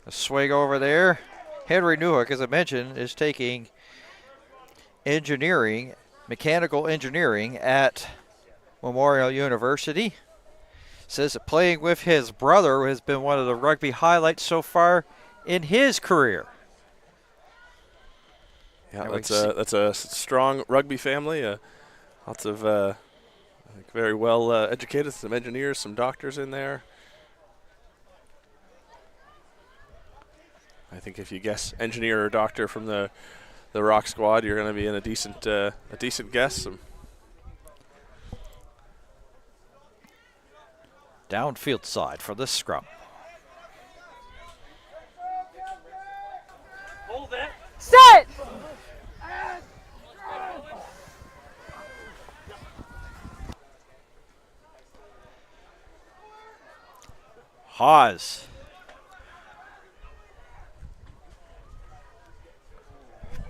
Speaker 7: A swing over there. Henry Newhook, as I mentioned, is taking engineering, mechanical engineering at Memorial University. Says that playing with his brother has been one of the rugby highlights so far in his career.
Speaker 8: Yeah, that's a strong rugby family. Lots of I think very well educated, some engineers, some doctors in there. I think if you guess engineer or doctor from the Rock squad, you're going to be in a decent guess.
Speaker 7: Downfield side for this scrum.
Speaker 9: Hold it. Set.
Speaker 7: Haas.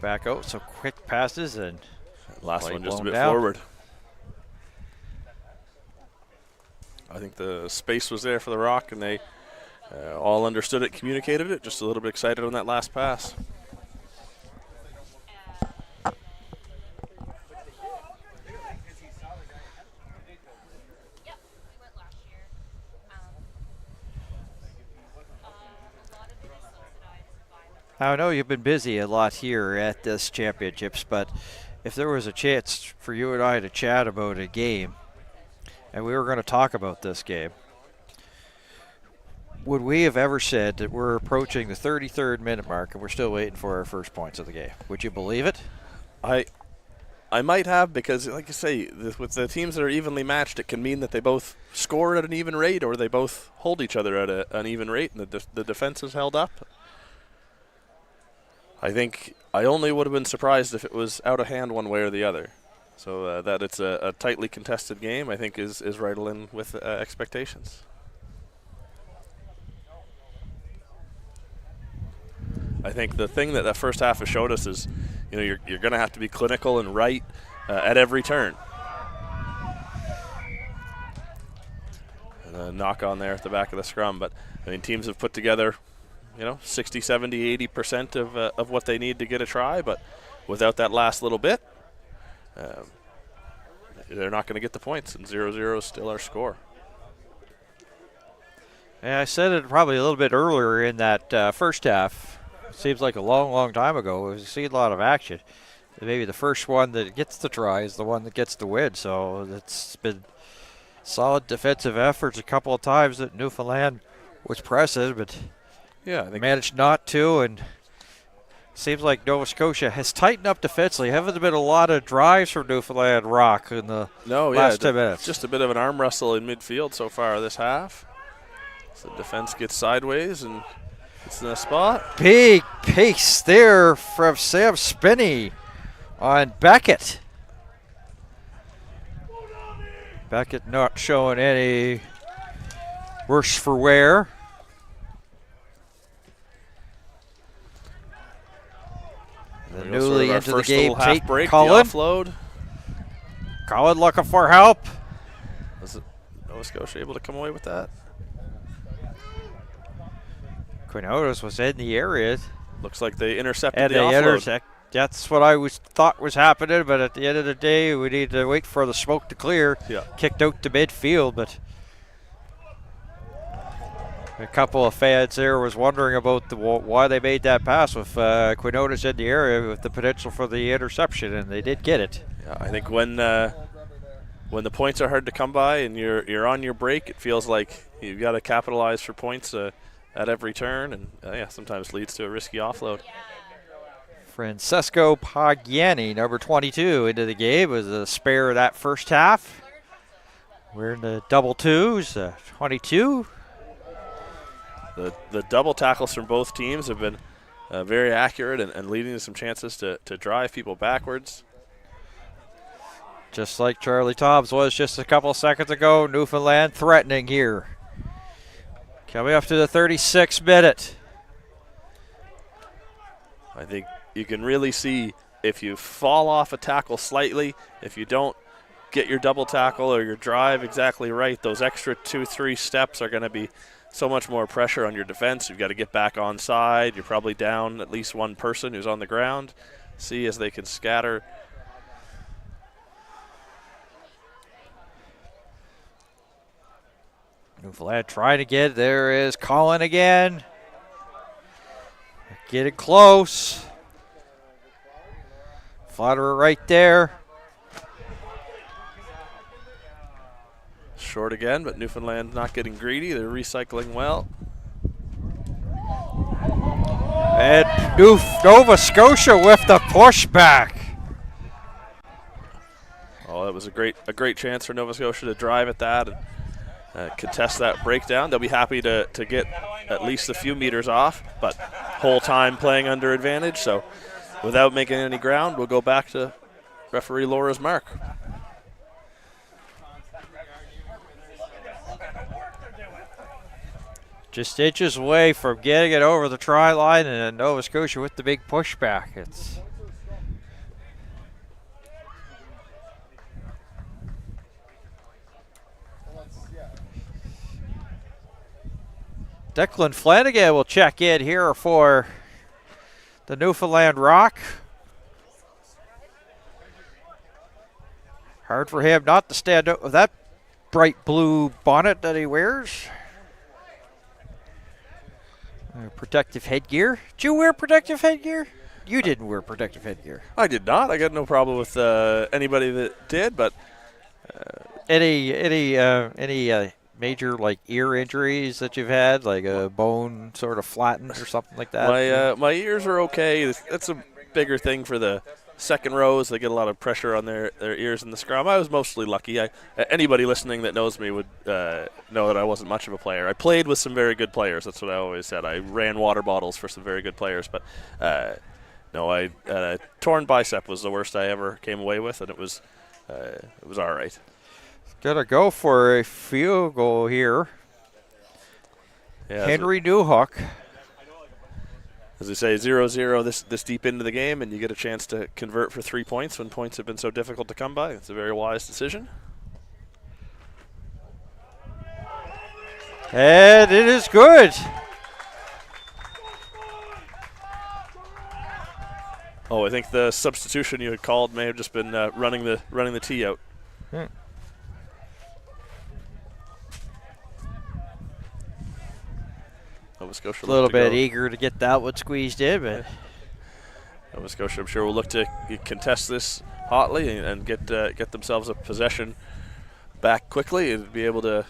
Speaker 7: Back out, some quick passes and
Speaker 8: last one just a bit
Speaker 7: down.
Speaker 8: forward. I think the space was there for the Rock, and they all understood it, communicated it. Just a little bit excited on that last pass.
Speaker 7: I know you've been busy a lot here at this championships, but if there was a chance for you and I to chat about a game, and we were going to talk about this game, would we have ever said that we're approaching the 33rd minute mark and we're still waiting for our first points of the game? Would you believe it?
Speaker 8: I might have, because like you say, with the teams that are evenly matched, it can mean that they both score at an even rate or they both hold each other at an even rate, and the defense is held up. I think I only would have been surprised if it was out of hand one way or the other. So that it's a tightly contested game, I think, is right in with expectations. I think the thing that first half has showed us is, you're going to have to be clinical and right at every turn. And a knock on there at the back of the scrum, but I mean, teams have put together 60, 70, 80% of what they need to get a try, but without that last little bit, they're not going to get the points, and 0-0 is still our score.
Speaker 7: Yeah, I said it probably a little bit earlier in that first half. It seems like a long, long time ago. We've seen a lot of action. Maybe the first one that gets the try is the one that gets the win, so it's been solid defensive efforts a couple of times that Newfoundland was pressing, but
Speaker 8: yeah, I think
Speaker 7: managed not to, and seems like Nova Scotia has tightened up defensively. Haven't been a lot of drives from Newfoundland Rock in the last 10 minutes.
Speaker 8: Just a bit of an arm wrestle in midfield so far this half. So defense gets sideways and it's in a spot.
Speaker 7: Big pace there from Sam Spinney on Beckett. Beckett not showing any worse for wear. The newly into the game, Tate Collin.
Speaker 8: Offload.
Speaker 7: Collin looking for help.
Speaker 8: Was Nova Scotia able to come away with that?
Speaker 7: Quinones was in the area.
Speaker 8: Looks like they intercepted
Speaker 7: and
Speaker 8: the offload.
Speaker 7: That's what I thought was happening, but at the end of the day, we need to wait for the smoke to clear.
Speaker 8: Yeah.
Speaker 7: Kicked out to midfield, but A couple of fans there was wondering about why they made that pass with Quinones in the area with the potential for the interception, and they did get it.
Speaker 8: Yeah, I think when the points are hard to come by and you're on your break, it feels like you've got to capitalize for points at every turn, and yeah, sometimes leads to a risky offload.
Speaker 7: Francesco Pagliani, number 22, into the game was a spare that first half. We're in the double twos, 22.
Speaker 8: The double tackles from both teams have been very accurate and leading to some chances to drive people backwards.
Speaker 7: Just like Charlie Toms was just a couple of seconds ago, Newfoundland threatening here. Coming up to the 36th minute.
Speaker 8: I think you can really see if you fall off a tackle slightly, if you don't get your double tackle or your drive exactly right, those extra 2-3 steps are going to be so much more pressure on your defense. You've got to get back on side. You're probably down at least one person who's on the ground. See as they can scatter.
Speaker 7: Newfoundland trying to get, there is Colin again. Getting close. Flatterer right there.
Speaker 8: Short again, but Newfoundland not getting greedy. They're recycling well.
Speaker 7: And Nova Scotia with the pushback.
Speaker 8: Oh, that was a great chance for Nova Scotia to drive at that and contest that breakdown. They'll be happy to get at least a few meters off, but whole time playing under advantage. So without making any ground, we'll go back to referee Laura's mark.
Speaker 7: Just inches away from getting it over the try line, and Nova Scotia with the big pushback. It's Declan Flanagan will check in here for the Newfoundland Rock. Hard for him not to stand out with that bright blue bonnet that he wears. Protective headgear. Did you wear protective headgear? You didn't wear protective headgear.
Speaker 8: I did not. I got no problem with anybody that did, but
Speaker 7: any major like ear injuries that you've had, like a bone sort of flattened or something like that?
Speaker 8: My ears are okay. That's a bigger thing for the second rows. They get a lot of pressure on their ears in the scrum. I was mostly lucky. Anybody listening that knows me would know that I wasn't much of a player. I played with some very good players. That's what I always said. I ran water bottles for some very good players. But no, torn bicep was the worst I ever came away with, and it was all right.
Speaker 7: Gonna go for a field goal here.
Speaker 8: Yeah,
Speaker 7: Henry Newhook.
Speaker 8: As we say, 0-0 this deep into the game, and you get a chance to convert for 3 points when points have been so difficult to come by. It's a very wise decision.
Speaker 7: And it is good.
Speaker 8: Oh, I think the substitution you had called may have just been running the tee out. Nova Scotia
Speaker 7: A little bit eager to get that one squeezed in, but
Speaker 8: Nova Scotia, I'm sure, will look to contest this hotly and get themselves a possession back quickly and be able to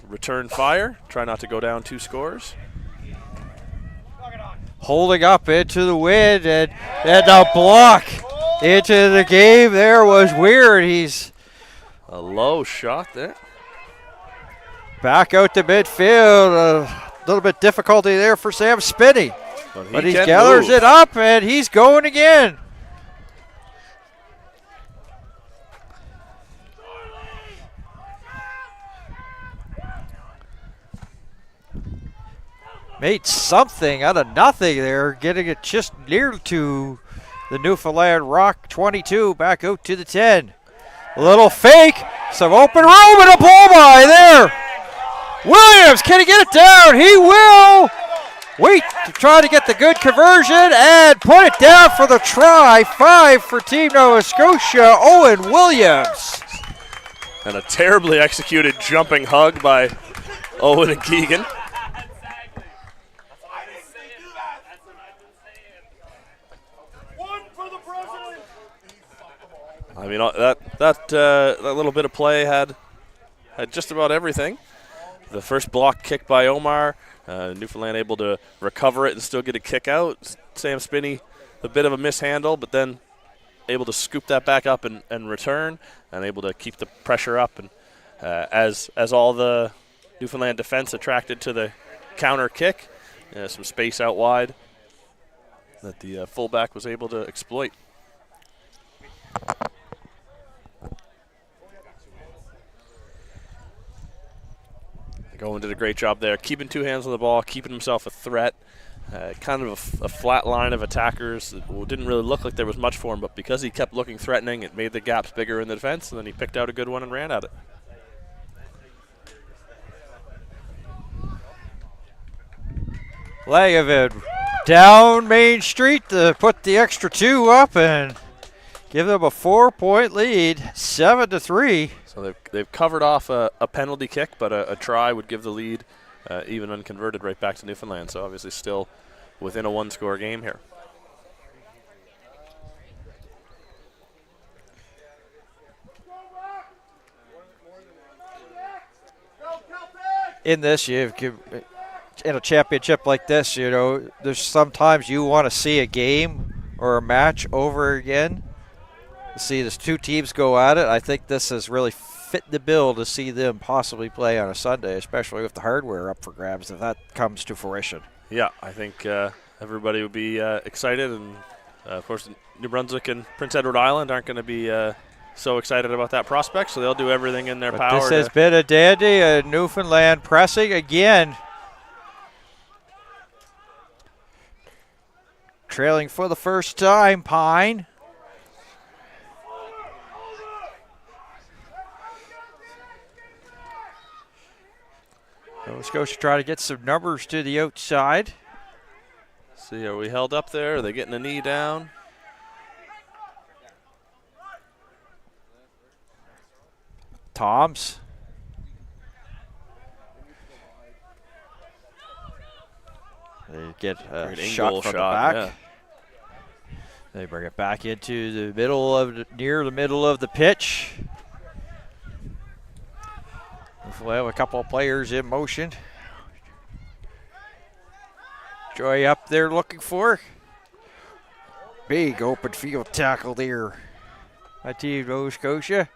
Speaker 8: return fire. Try not to go down 2 scores.
Speaker 7: Holding up into the wind, and the block into the game there was weird. He's
Speaker 8: a low shot there.
Speaker 7: Back out to midfield. A little bit difficulty there for Sam Spinney. But he gathers it up, and he's going again. Made something out of nothing there, getting it just near to the Newfoundland Rock 22, back out to the 10. A little fake, some open room, and a ball by there. Williams, can he get it down? He will. Wait to try to get the good conversion and put it down for the try. 5 for Team Nova Scotia, Owen Williams.
Speaker 8: And a terribly executed jumping hug by Owen and Keegan. I mean, that little bit of play had just about everything. The first block kick by Omar, Newfoundland able to recover it and still get a kick out. Sam Spinney, a bit of a mishandle, but then able to scoop that back up and return, and able to keep the pressure up. And as all the Newfoundland defense attracted to the counter kick, some space out wide that the fullback was able to exploit. Owen did a great job there, keeping two hands on the ball, keeping himself a threat. Kind of a flat line of attackers. It didn't really look like there was much for him, but because he kept looking threatening, it made the gaps bigger in the defense, and then he picked out a good one and ran at it.
Speaker 7: Lagovid down Main Street to put the extra 2 up and give them a 4-point lead, 7-3.
Speaker 8: So they've covered off a penalty kick, but a try would give the lead, even unconverted, right back to Newfoundland. So obviously still within a 1-score game here.
Speaker 7: In this, in a championship like this, you know, there's sometimes you want to see a game or a match over again. See these two teams go at it. I think this has really fit the bill to see them possibly play on a Sunday, especially with the hardware up for grabs, if that comes to fruition.
Speaker 8: Yeah, I think everybody would be excited, and of course New Brunswick and Prince Edward Island aren't going to be so excited about that prospect, so they'll do everything in their power.
Speaker 7: This has been a dandy. Newfoundland pressing again. Trailing for the first time, Pine. Nova Scotia try to get some numbers to the outside.
Speaker 8: See, are we held up there? Are they getting a knee down?
Speaker 7: Toms. They get a shot from the back. Yeah. They bring it back into the middle of near the middle of the pitch. We'll have a couple of players in motion. Joy up there looking for. Big open field tackle there. That team Nova Scotia.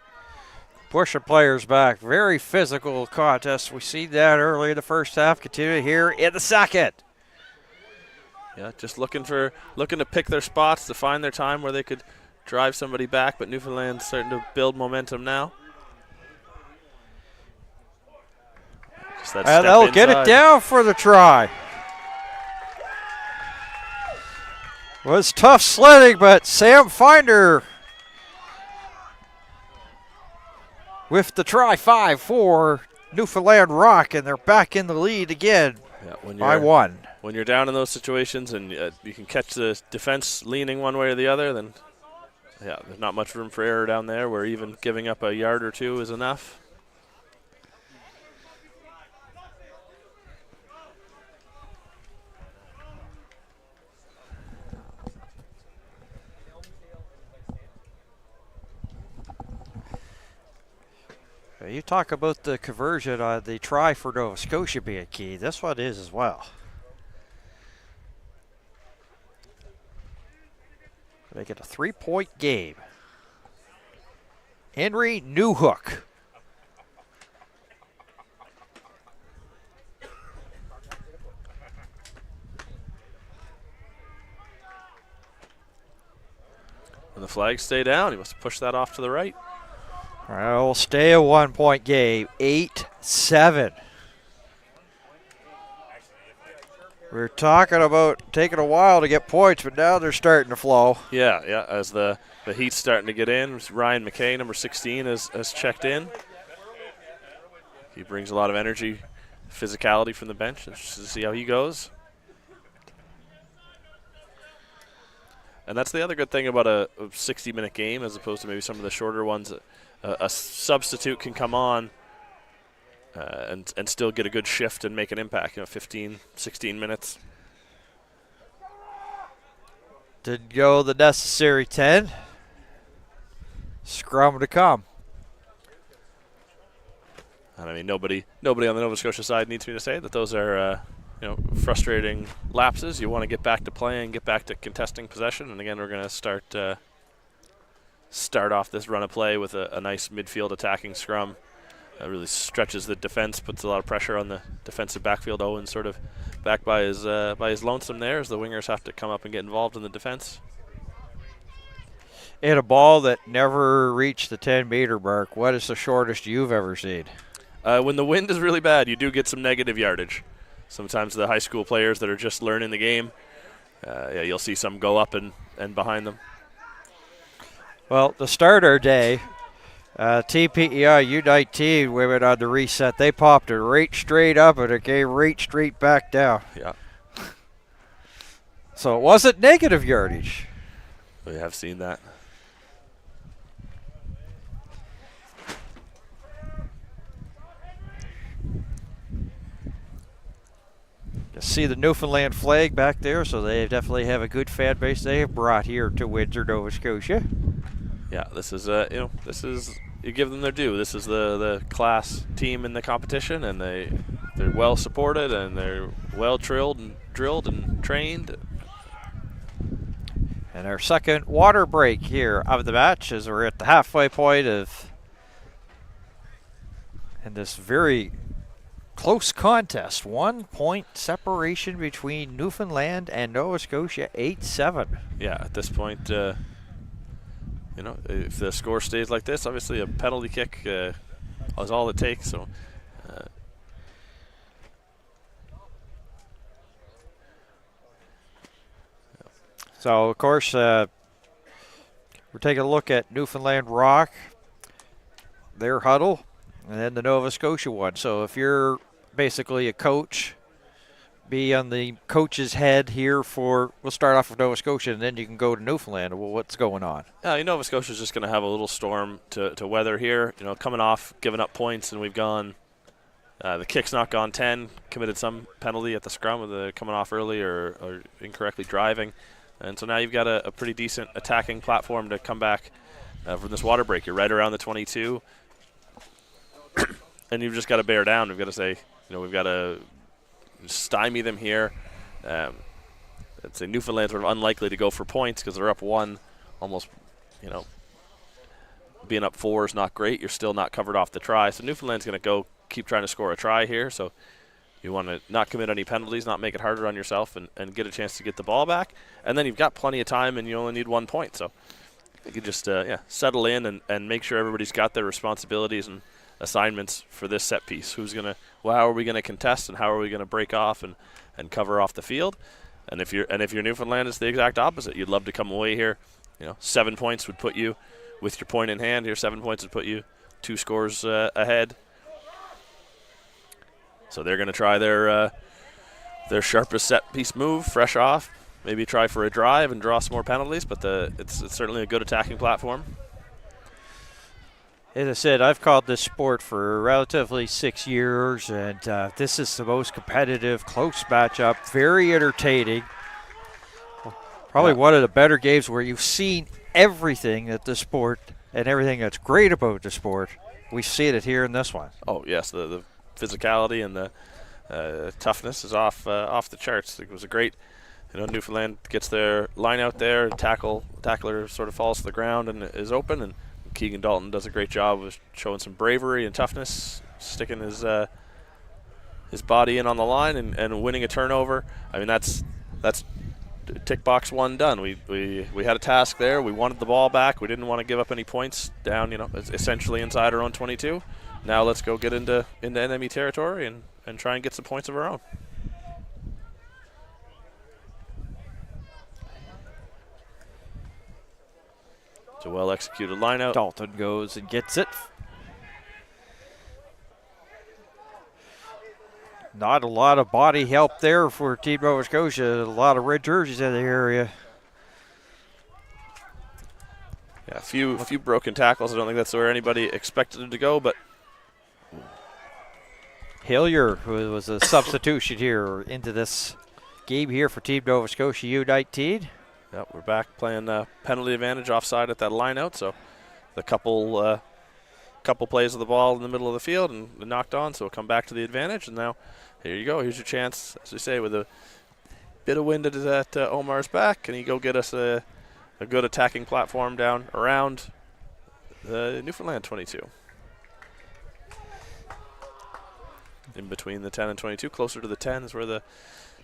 Speaker 7: Pushing players back. Very physical contest. We see that early in the first half. Continue here in the second.
Speaker 8: Yeah, just looking to pick their spots, to find their time where they could drive somebody back, but Newfoundland's starting to build momentum now.
Speaker 7: And they'll get it down for the try. Was tough sledding, but Sam Finder with the try. 5-4 Newfoundland Rock, and they're back in the lead again by 1.
Speaker 8: When you're down in those situations and you can catch the defense leaning one way or the other, then yeah, there's not much room for error down there, where even giving up a yard or two is enough.
Speaker 7: You talk about the conversion on the try for Nova Scotia being key. This one is as well. Make it a 3-point game. Henry Newhook.
Speaker 8: And the flags stay down. He must push that off to the right.
Speaker 7: Well, stay a 1-point game. 8-7. We're talking about taking a while to get points, but now they're starting to flow.
Speaker 8: Yeah, as the heat's starting to get in. Ryan McKay, number 16, has checked in. He brings a lot of energy, physicality from the bench. Let's see how he goes. And that's the other good thing about a 60-minute game as opposed to maybe some of the shorter ones. A substitute can come on and still get a good shift and make an impact. 15, 16 minutes.
Speaker 7: Didn't go the necessary 10. Scrum to come.
Speaker 8: And I mean, nobody on the Nova Scotia side needs me to say that those are frustrating lapses. You want to get back to playing, get back to contesting possession, and again, we're going to start off this run of play with a nice midfield attacking scrum. Really stretches the defense, puts a lot of pressure on the defensive backfield. Owen sort of back by his lonesome there, as the wingers have to come up and get involved in the defense.
Speaker 7: And a ball that never reached the 10-meter mark. What is the shortest you've ever seen?
Speaker 8: When the wind is really bad, you do get some negative yardage. Sometimes the high school players that are just learning the game, you'll see some go up and behind them.
Speaker 7: Well, to start our day, TPEI U19 women on the reset, they popped it right straight up and it came right straight back down.
Speaker 8: Yeah.
Speaker 7: So it wasn't negative yardage.
Speaker 8: We have seen that.
Speaker 7: You see the Newfoundland flag back there, so they definitely have a good fan base they have brought here to Windsor, Nova Scotia.
Speaker 8: Yeah, this is you give them their due. This is the class team in the competition, and they're well supported and they're well drilled and trained.
Speaker 7: And our second water break here of the match as we're at the halfway point of in this very close contest. 1 point separation between Newfoundland and Nova Scotia, 8-7.
Speaker 8: Yeah, at this point, if the score stays like this, obviously a penalty kick is all it takes. So.
Speaker 7: So, of course, we're taking a look at Newfoundland Rock, their huddle, and then the Nova Scotia one. So if you're basically a coach, be on the coach's head here we'll start off with Nova Scotia, and then you can go to Newfoundland. Well, what's going on?
Speaker 8: Nova Scotia's just going to have a little storm to weather here. Coming off, giving up points, and we've gone the kick's not gone 10, committed some penalty at the scrum with the coming off early or incorrectly driving. And so now you've got a pretty decent attacking platform to come back from this water break. You're right around the 22. And you've just got to bear down. We've got to say, we've got to stymie them here. I'd say Newfoundland's sort of unlikely to go for points because they're up 1. Almost, being up 4 is not great. You're still not covered off the try. So Newfoundland's going to keep trying to score a try here. So you want to not commit any penalties, not make it harder on yourself, and get a chance to get the ball back. And then you've got plenty of time, and you only need 1 point. So you can just settle in and make sure everybody's got their responsibilities and assignments for this set piece. How are we gonna contest, and how are we gonna break off and cover off the field? And if you're Newfoundland, it's the exact opposite. You'd love to come away here. 7 points would put you with your point in hand. Here, 7 points would put you 2 scores ahead. So they're gonna try their sharpest set piece move, fresh off. Maybe try for a drive and draw some more penalties, but it's certainly a good attacking platform.
Speaker 7: As I said, I've called this sport for relatively 6 years, and this is the most competitive, close matchup, very entertaining. Probably one of the better games where you've seen everything that the sport and everything that's great about the sport. We've seen it here in this one.
Speaker 8: Oh, yes, the physicality and the toughness is off the charts. It was a great, Newfoundland gets their line out there, tackler sort of falls to the ground and is open, and Keegan Dalton does a great job of showing some bravery and toughness, sticking his body in on the line and winning a turnover. I mean, that's tick box 1 done. We had a task there. We wanted the ball back. We didn't want to give up any points down, essentially inside our own 22. Now let's go get into enemy territory and try and get some points of our own. It's a well-executed lineout.
Speaker 7: Dalton goes and gets it. Not a lot of body help there for Team Nova Scotia. A lot of red jerseys in the area.
Speaker 8: Yeah, a few broken tackles. I don't think that's where anybody expected it to go, but
Speaker 7: Hillier, who was a substitution here into this game here for Team Nova Scotia U19.
Speaker 8: Yep, we're back playing penalty advantage offside at that line out. So the couple plays of the ball in the middle of the field and knocked on. So we'll come back to the advantage. And now here you go. Here's your chance, as we say, with a bit of wind at Omar's back. Can he go get us a good attacking platform down around the Newfoundland 22? In between the 10 and 22, closer to the 10 is where the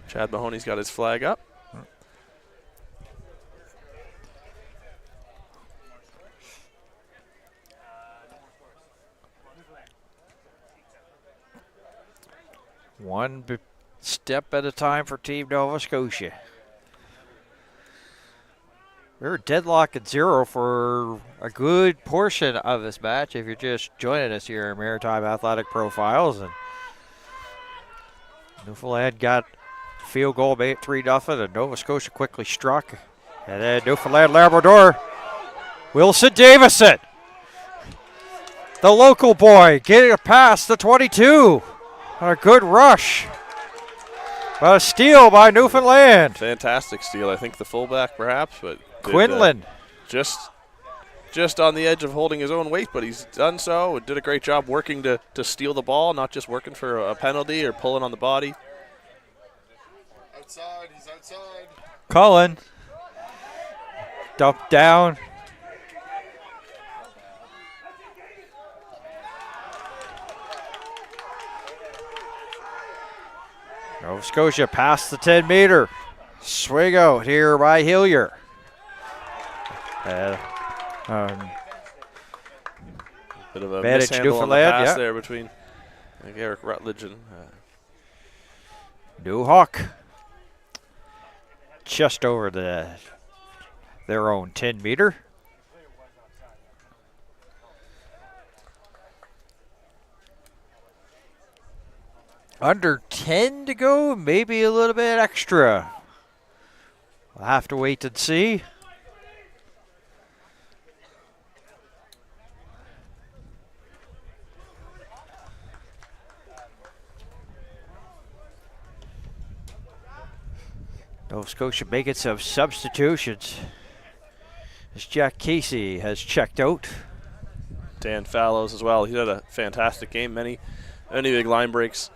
Speaker 8: Chad Mahoney's got his flag up.
Speaker 7: One step at a time for Team Nova Scotia. We were deadlock at 0 for a good portion of this match. If you're just joining us here in Maritime Athletic Profiles, and Newfoundland got field goal made 3-0, and Nova Scotia quickly struck. And then Newfoundland Labrador, Wilson Davison, the local boy, getting it past the 22. On a good rush. But a steal by Newfoundland.
Speaker 8: Fantastic steal. I think the fullback perhaps, but
Speaker 7: Quinlan.
Speaker 8: Just on the edge of holding his own weight, but he's done so. Did a great job working to steal the ball, not just working for a penalty or pulling on the body.
Speaker 11: Outside, he's outside.
Speaker 7: Cullen. Dumped down. Nova Scotia past the 10-meter. Swing out here by Hillier.
Speaker 8: Bit of a
Speaker 7: advantage
Speaker 8: mishandle on the pass there between Eric Rutledge and
Speaker 7: New Hawk. Just over their own 10-meter. Under 10 to go, maybe a little bit extra. We'll have to wait and see. Nova Scotia making some substitutions as Jack Casey has checked out.
Speaker 8: Dan Fallows as well. He had a fantastic game. Many big line breaks.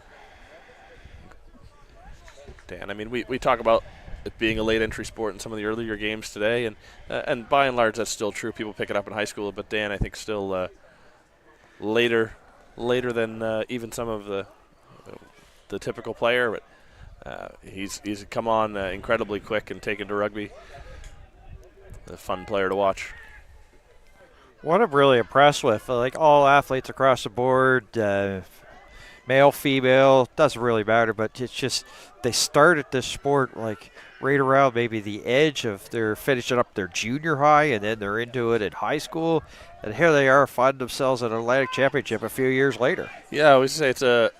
Speaker 8: Dan, I mean, we talk about it being a late entry sport in some of the earlier games today, and by and large that's still true. People pick it up in high school, but Dan, I think still later than even some of the typical player. But he's come on incredibly quick and taken to rugby. A fun player to watch.
Speaker 7: What I'm really impressed with, like all athletes across the board, male, female, doesn't really matter, but it's just they started this sport like right around maybe the edge of their finishing up their junior high, and then they're into it in high school, and here they are finding themselves at an Atlantic Championship a few years later.
Speaker 8: Yeah, I would say it's a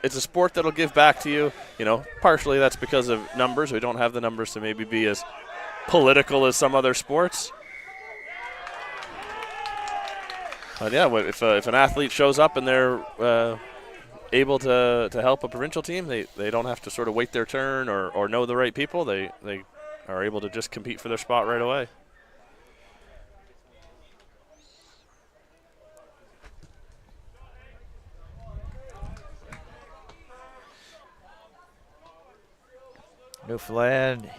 Speaker 8: sport that'll give back to you. You know, partially that's because of numbers. We don't have the numbers to maybe be as political as some other sports. But yeah, if an athlete shows up and they're able to help a provincial team, they don't have to sort of wait their turn or know the right people. They are able to just compete for their spot right away.
Speaker 7: Newfoundland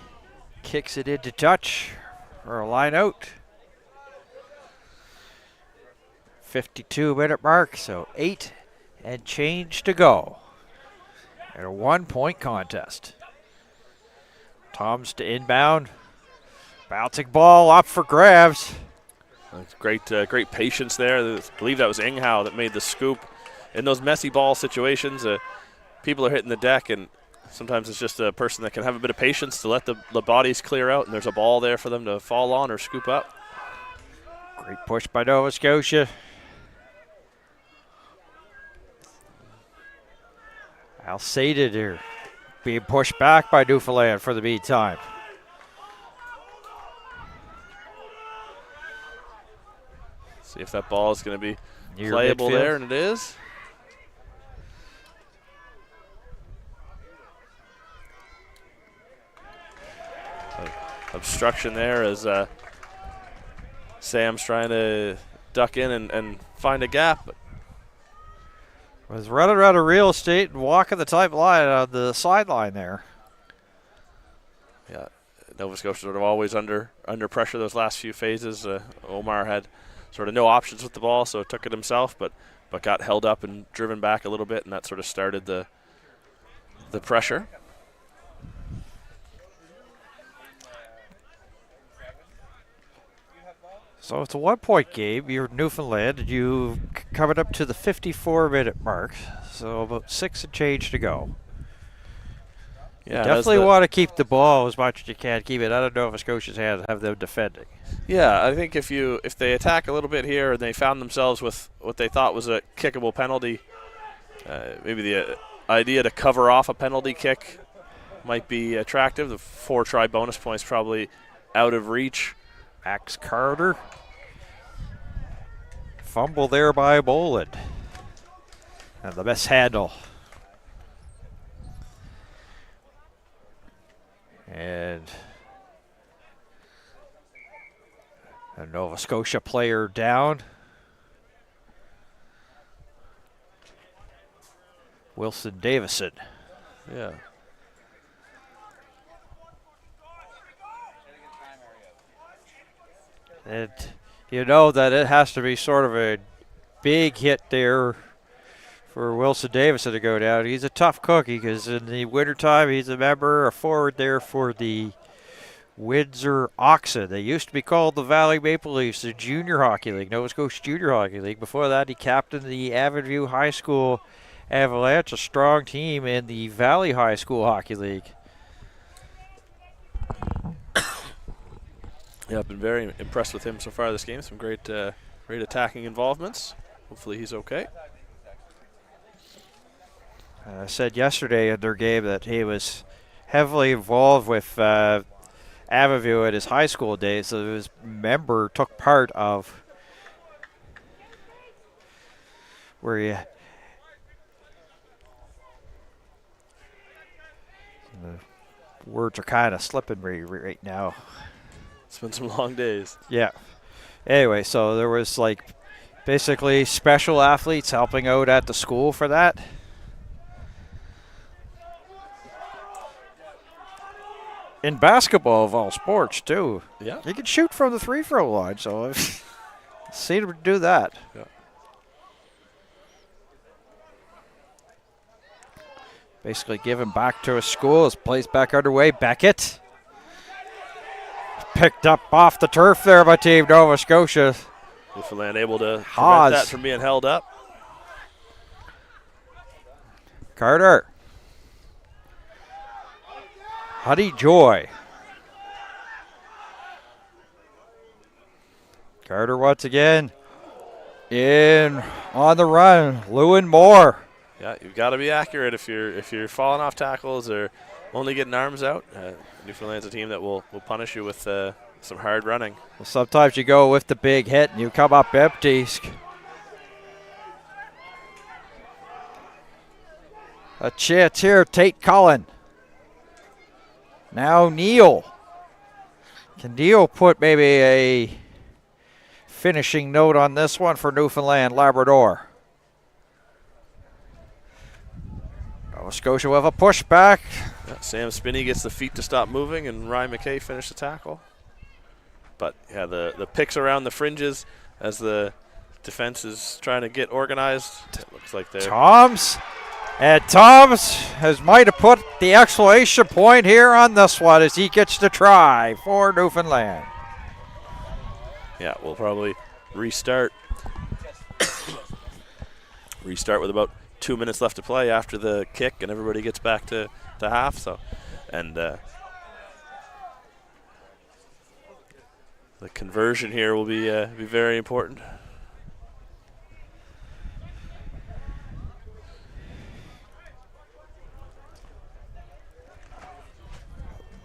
Speaker 7: kicks it into touch for a line out. 52-minute mark, so 8 and change to go. And a 1-point contest. Tom's to inbound. Bouncing ball up for grabs.
Speaker 8: Great patience there. I believe that was Inghow that made the scoop. In those messy ball situations, people are hitting the deck, and sometimes it's just a person that can have a bit of patience to let the bodies clear out, and there's a ball there for them to fall on or scoop up.
Speaker 7: Great push by Nova Scotia. Alsated here, being pushed back by Newfoundland for the meantime.
Speaker 8: See if that ball is going to be
Speaker 7: Near
Speaker 8: playable
Speaker 7: midfield.
Speaker 8: there, and it is. obstruction there as Sam's trying to duck in and find a gap. But
Speaker 7: was running out of real estate and walking the type line on the sideline there.
Speaker 8: Yeah, Nova Scotia sort of always under pressure those last few phases. Omar had sort of no options with the ball, so took it himself, but got held up and driven back a little bit, and that sort of started the pressure.
Speaker 7: So it's a 1-point game. You're Newfoundland, and you coming up to the 54-minute mark. So about 6 and change to go.
Speaker 8: Yeah,
Speaker 7: you definitely want to keep the ball as much as you can. Keep it out of Nova Scotia's hands. Have them defending.
Speaker 8: Yeah, I think if they attack a little bit here and they found themselves with what they thought was a kickable penalty, maybe the idea to cover off a penalty kick might be attractive. The 4-try bonus points probably out of reach.
Speaker 7: Max Carter. Fumble there by Boland. And the best handle. And a Nova Scotia player down. Wilson Davison.
Speaker 8: Yeah.
Speaker 7: And you know that it has to be sort of a big hit there for Wilson Davison to go down. He's a tough cookie because in the wintertime he's a forward there for the Windsor Oxen. They used to be called the Valley Maple Leafs, the Junior Hockey League, Nova Scotia Junior Hockey League. Before that, he captained the Avonview High School Avalanche, a strong team in the Valley High School Hockey League.
Speaker 8: Yeah, I've been very impressed with him so far this game. Some great attacking involvements. Hopefully he's okay.
Speaker 7: I said yesterday in their game that he was heavily involved with Avonview at his high school days. So his member took part of where he the words are kind of slipping right now.
Speaker 8: It's been some long days.
Speaker 7: Yeah. Anyway, so there was like basically special athletes helping out at the school for that. In basketball of all sports too.
Speaker 8: Yeah.
Speaker 7: You can shoot from the free throw line, so I've seen him do that.
Speaker 8: Yeah.
Speaker 7: Basically give him back to his school. His play's back underway. Beckett. Picked up off the turf there by Team Nova Scotia.
Speaker 8: Newfoundland able to prevent that from being held up.
Speaker 7: Carter. Huddy Joy. Carter once again in on the run. Lewin Moore.
Speaker 8: Yeah, you've got to be accurate if you're falling off tackles or only getting arms out. Newfoundland's a team that will punish you with some hard running.
Speaker 7: Well, sometimes you go with the big hit and you come up empty. A chance here, Tate Cullen. Now Neal. Can Neal put maybe a finishing note on this one for Newfoundland Labrador? Nova Scotia will have a pushback.
Speaker 8: Yeah, Sam Spinney gets the feet to stop moving, and Ryan McKay finished the tackle. But yeah, the picks around the fringes as the defense is trying to get organized. It looks like they're
Speaker 7: Toms might have put the exclamation point here on this one as he gets to try for Newfoundland.
Speaker 8: Yeah, we'll probably restart. Restart with about 2 minutes left to play after the kick, and everybody gets back to half. So, and the conversion here will be very important.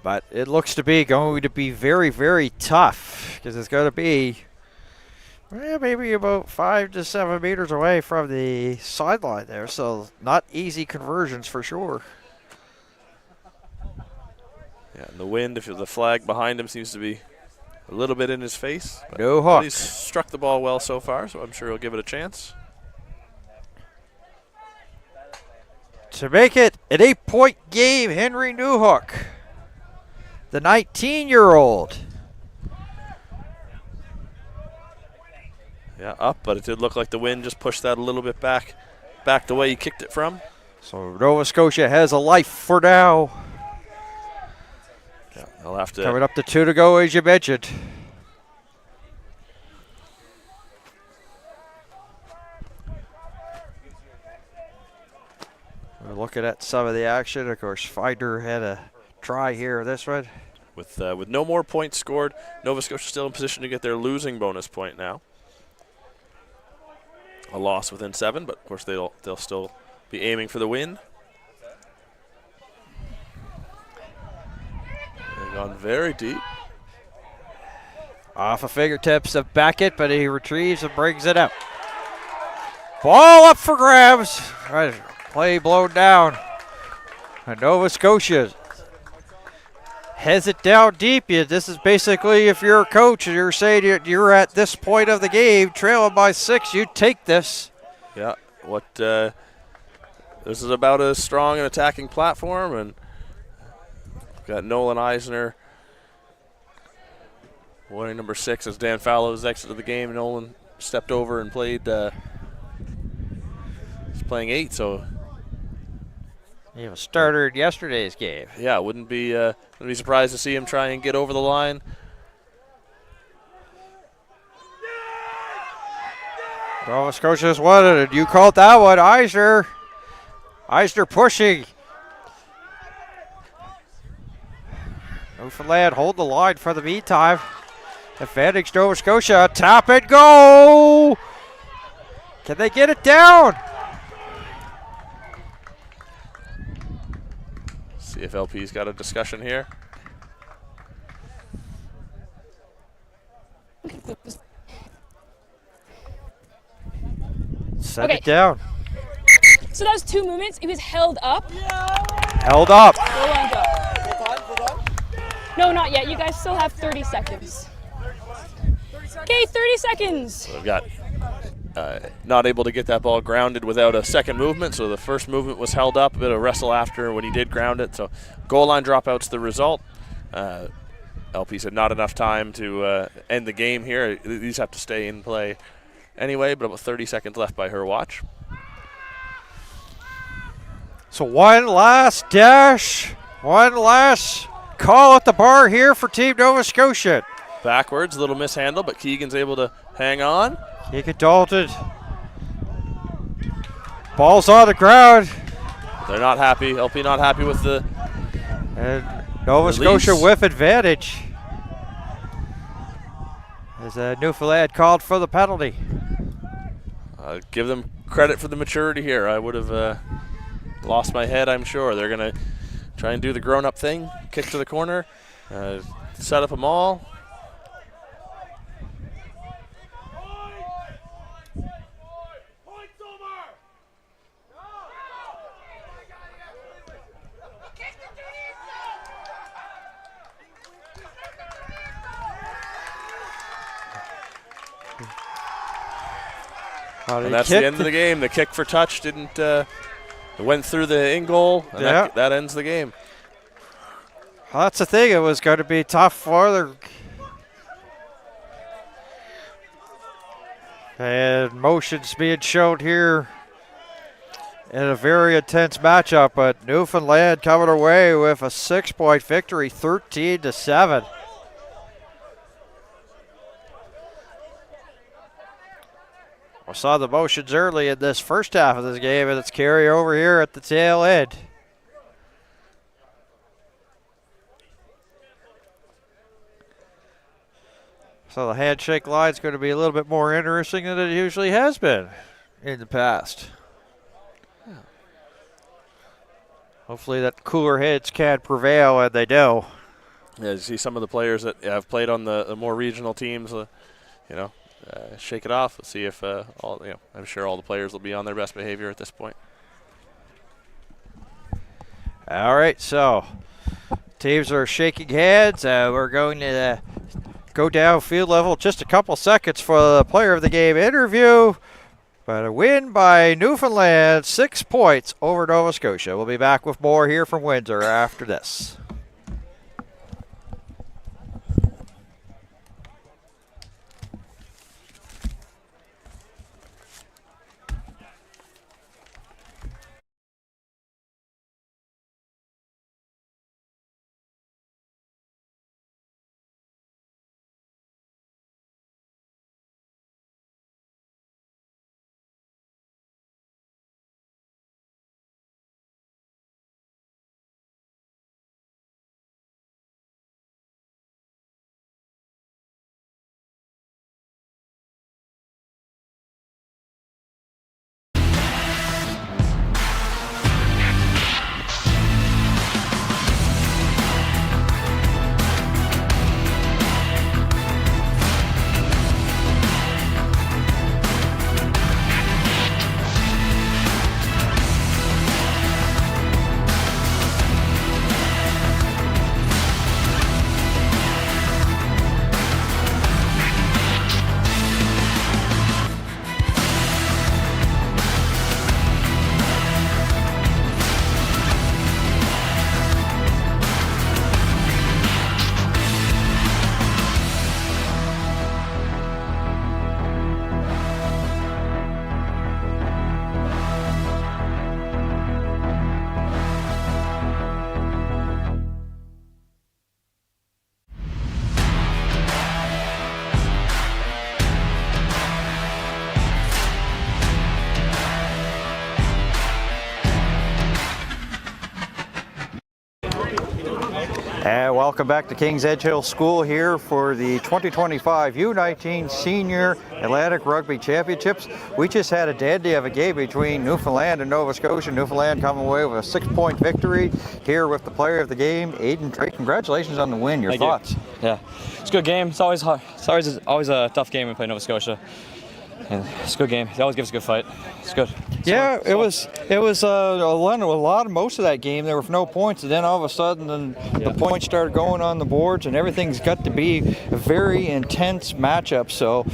Speaker 7: But it looks to be going to be very, very tough because it's going to be maybe about 5 to 7 meters away from the sideline there. So not easy conversions for sure.
Speaker 8: Yeah, and the wind, if the flag behind him seems to be a little bit in his face.
Speaker 7: No
Speaker 8: but
Speaker 7: hook.
Speaker 8: He's struck the ball well so far, so I'm sure he'll give it a chance.
Speaker 7: To make it an 8-point game, Henry Newhook, the 19-year-old.
Speaker 8: Yeah, up, but it did look like the wind just pushed that a little bit back the way he kicked it from.
Speaker 7: So Nova Scotia has a life for now.
Speaker 8: Yeah, they'll have to.
Speaker 7: Coming up to 2 to go, as you mentioned. We're looking at some of the action. Of course, Finder had a try here this one.
Speaker 8: With no more points scored, Nova Scotia still in position to get their losing bonus point now. A loss within 7, but of course they'll still be aiming for the win. They've gone very deep.
Speaker 7: Off of fingertips of Beckett, but he retrieves and brings it out. Ball up for grabs. Right, play blown down. And Nova Scotia has it down deep. This is basically, if you're a coach and you're saying you're at this point of the game, trailing by 6, you take this.
Speaker 8: Yeah, this is about a strong and attacking platform, and we've got Nolan Eisner wearing number 6 as Dan Fallows exited the game. Nolan stepped over and played. He's playing 8, so.
Speaker 7: He was a starter in yesterday's game.
Speaker 8: Yeah, wouldn't be surprised to see him try and get over the line.
Speaker 7: Nova Scotia's won it, and you called that one, Eisner. Eisner pushing. Newfoundland hold the line for the meantime. Advantage Nova Scotia. Tap and go. Can they get it down?
Speaker 8: See if LP's got a discussion here.
Speaker 7: Set it down.
Speaker 10: So that was 2 movements. It was held up.
Speaker 7: Held up.
Speaker 10: Goal line go. No, not yet. You guys still have 30 seconds. Okay, 30 seconds.
Speaker 8: So they've got not able to get that ball grounded without a second movement. So the first movement was held up, a bit of wrestle after when he did ground it. So goal line dropout's the result. LP said not enough time to end the game here. These have to stay in play anyway, but about 30 seconds left by her watch.
Speaker 7: So one last dash, one last call at the bar here for Team Nova Scotia.
Speaker 8: Backwards, a little mishandle, but Keegan's able to hang on.
Speaker 7: Keegan Dalton. Ball's on the ground.
Speaker 8: They're not happy. LP not happy with the
Speaker 7: and Nova
Speaker 8: release.
Speaker 7: Scotia with advantage. As Newfoundland called for the penalty.
Speaker 8: Give them credit for the maturity here. I would have lost my head, I'm sure. They're going to try and do the grown-up thing, kick to the corner, set up a maul. And that's the end of the game. The kick for touch didn't. It went through the in goal, and that ends the game.
Speaker 7: Well, that's the thing. It was going to be tough for the. And motions being shown here in a very intense matchup, but Newfoundland coming away with a 6-point victory, 13-7. We saw the motions early in this first half of this game, and it's carry over here at the tail end. So the handshake line is going to be a little bit more interesting than it usually has been in the past. Yeah. Hopefully that cooler heads can prevail, and they do.
Speaker 8: Yeah, you see some of the players that have played on the more regional teams, shake it off. Let's see if I'm sure all the players will be on their best behavior at this point.
Speaker 7: All right, so Teams are shaking hands. We're going to go down field level. Just a couple seconds for the player of the game interview. But a win by Newfoundland, 6 points over Nova Scotia. We'll be back with more here from Windsor after this. And welcome back to Kings Edge Hill School here for the 2025 U19 Senior Atlantic Rugby Championships. We just had a dandy of a game between Newfoundland and Nova Scotia. Newfoundland coming away with a 6-point victory here with the player of the game, Aiden Drake. Congratulations on the win. Your thoughts?
Speaker 13: Yeah, it's a good game. It's always hard. It's always a tough game when we play Nova Scotia. And it's a good game. He always gives a good fight. It's good. It was most of that game there were no points, and then all of a sudden the points started going on the boards, and everything's got to be a very intense matchup. So,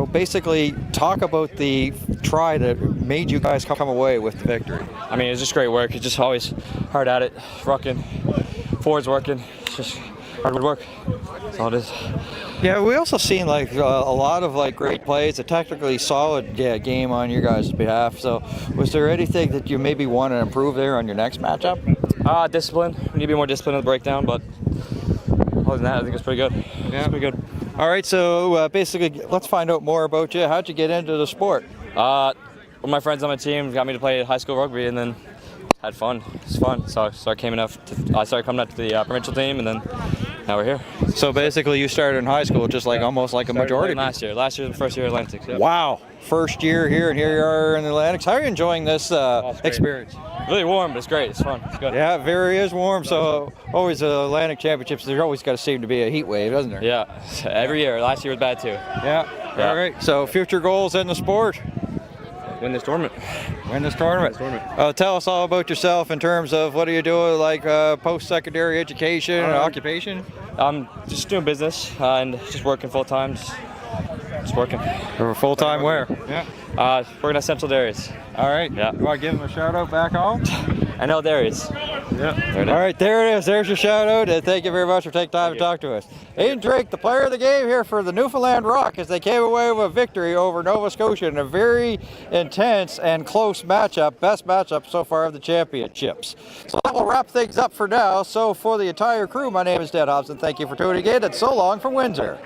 Speaker 13: basically talk about the try that made you guys come away with the victory.
Speaker 14: I mean, it was just great work. It's just always hard at it, rucking, forwards working. It's just hard work. That's all it is.
Speaker 7: Yeah, we also seen a lot of great plays, a technically solid game on your guys' behalf. So, was there anything that you maybe want to improve there on your next matchup?
Speaker 14: Discipline. We need to be more disciplined in the breakdown, but other than that, I think it's pretty good.
Speaker 7: Yeah,
Speaker 14: it's pretty good.
Speaker 7: All right, so basically, let's find out more about you. How'd you get into the sport?
Speaker 14: One of my friends on my team got me to play high school rugby, and then had fun. It's fun. So I started coming up to the provincial team, and then now we're here.
Speaker 7: So basically, you started in high school, just almost like a majority.
Speaker 14: Last year was the first year at Atlantic. Yep.
Speaker 7: Wow, first year here, and here you are in the Atlantics. How are you enjoying this experience?
Speaker 14: Really warm, but it's great. It's fun. It's good.
Speaker 7: Yeah, it very is warm. So always Atlantic Championships. There's always got to seem to be a heat wave, doesn't there?
Speaker 14: Yeah, every year. Last year was bad too.
Speaker 7: Yeah. All right. So future goals in the sport.
Speaker 14: Win this tournament.
Speaker 7: Win this tournament. Tell us all about yourself in terms of what are you doing, post-secondary education and occupation?
Speaker 14: I'm just doing business and just working full-time. Just working.
Speaker 7: Full-time where?
Speaker 14: Yeah. Working at Central Dairies.
Speaker 7: All right.
Speaker 14: Yeah.
Speaker 7: You want to give them a shout-out back home?
Speaker 14: NL Dairies.
Speaker 7: Yeah. All right, there it is. There's your shout-out, and thank you very much for taking time to talk to us. Aiden Drake, the player of the game here for the Newfoundland Rock, as they came away with a victory over Nova Scotia in a very intense and close matchup, best matchup so far of the championships. So that will wrap things up for now. So for the entire crew, my name is Ted Hobson. Thank you for tuning in, and so long from Windsor.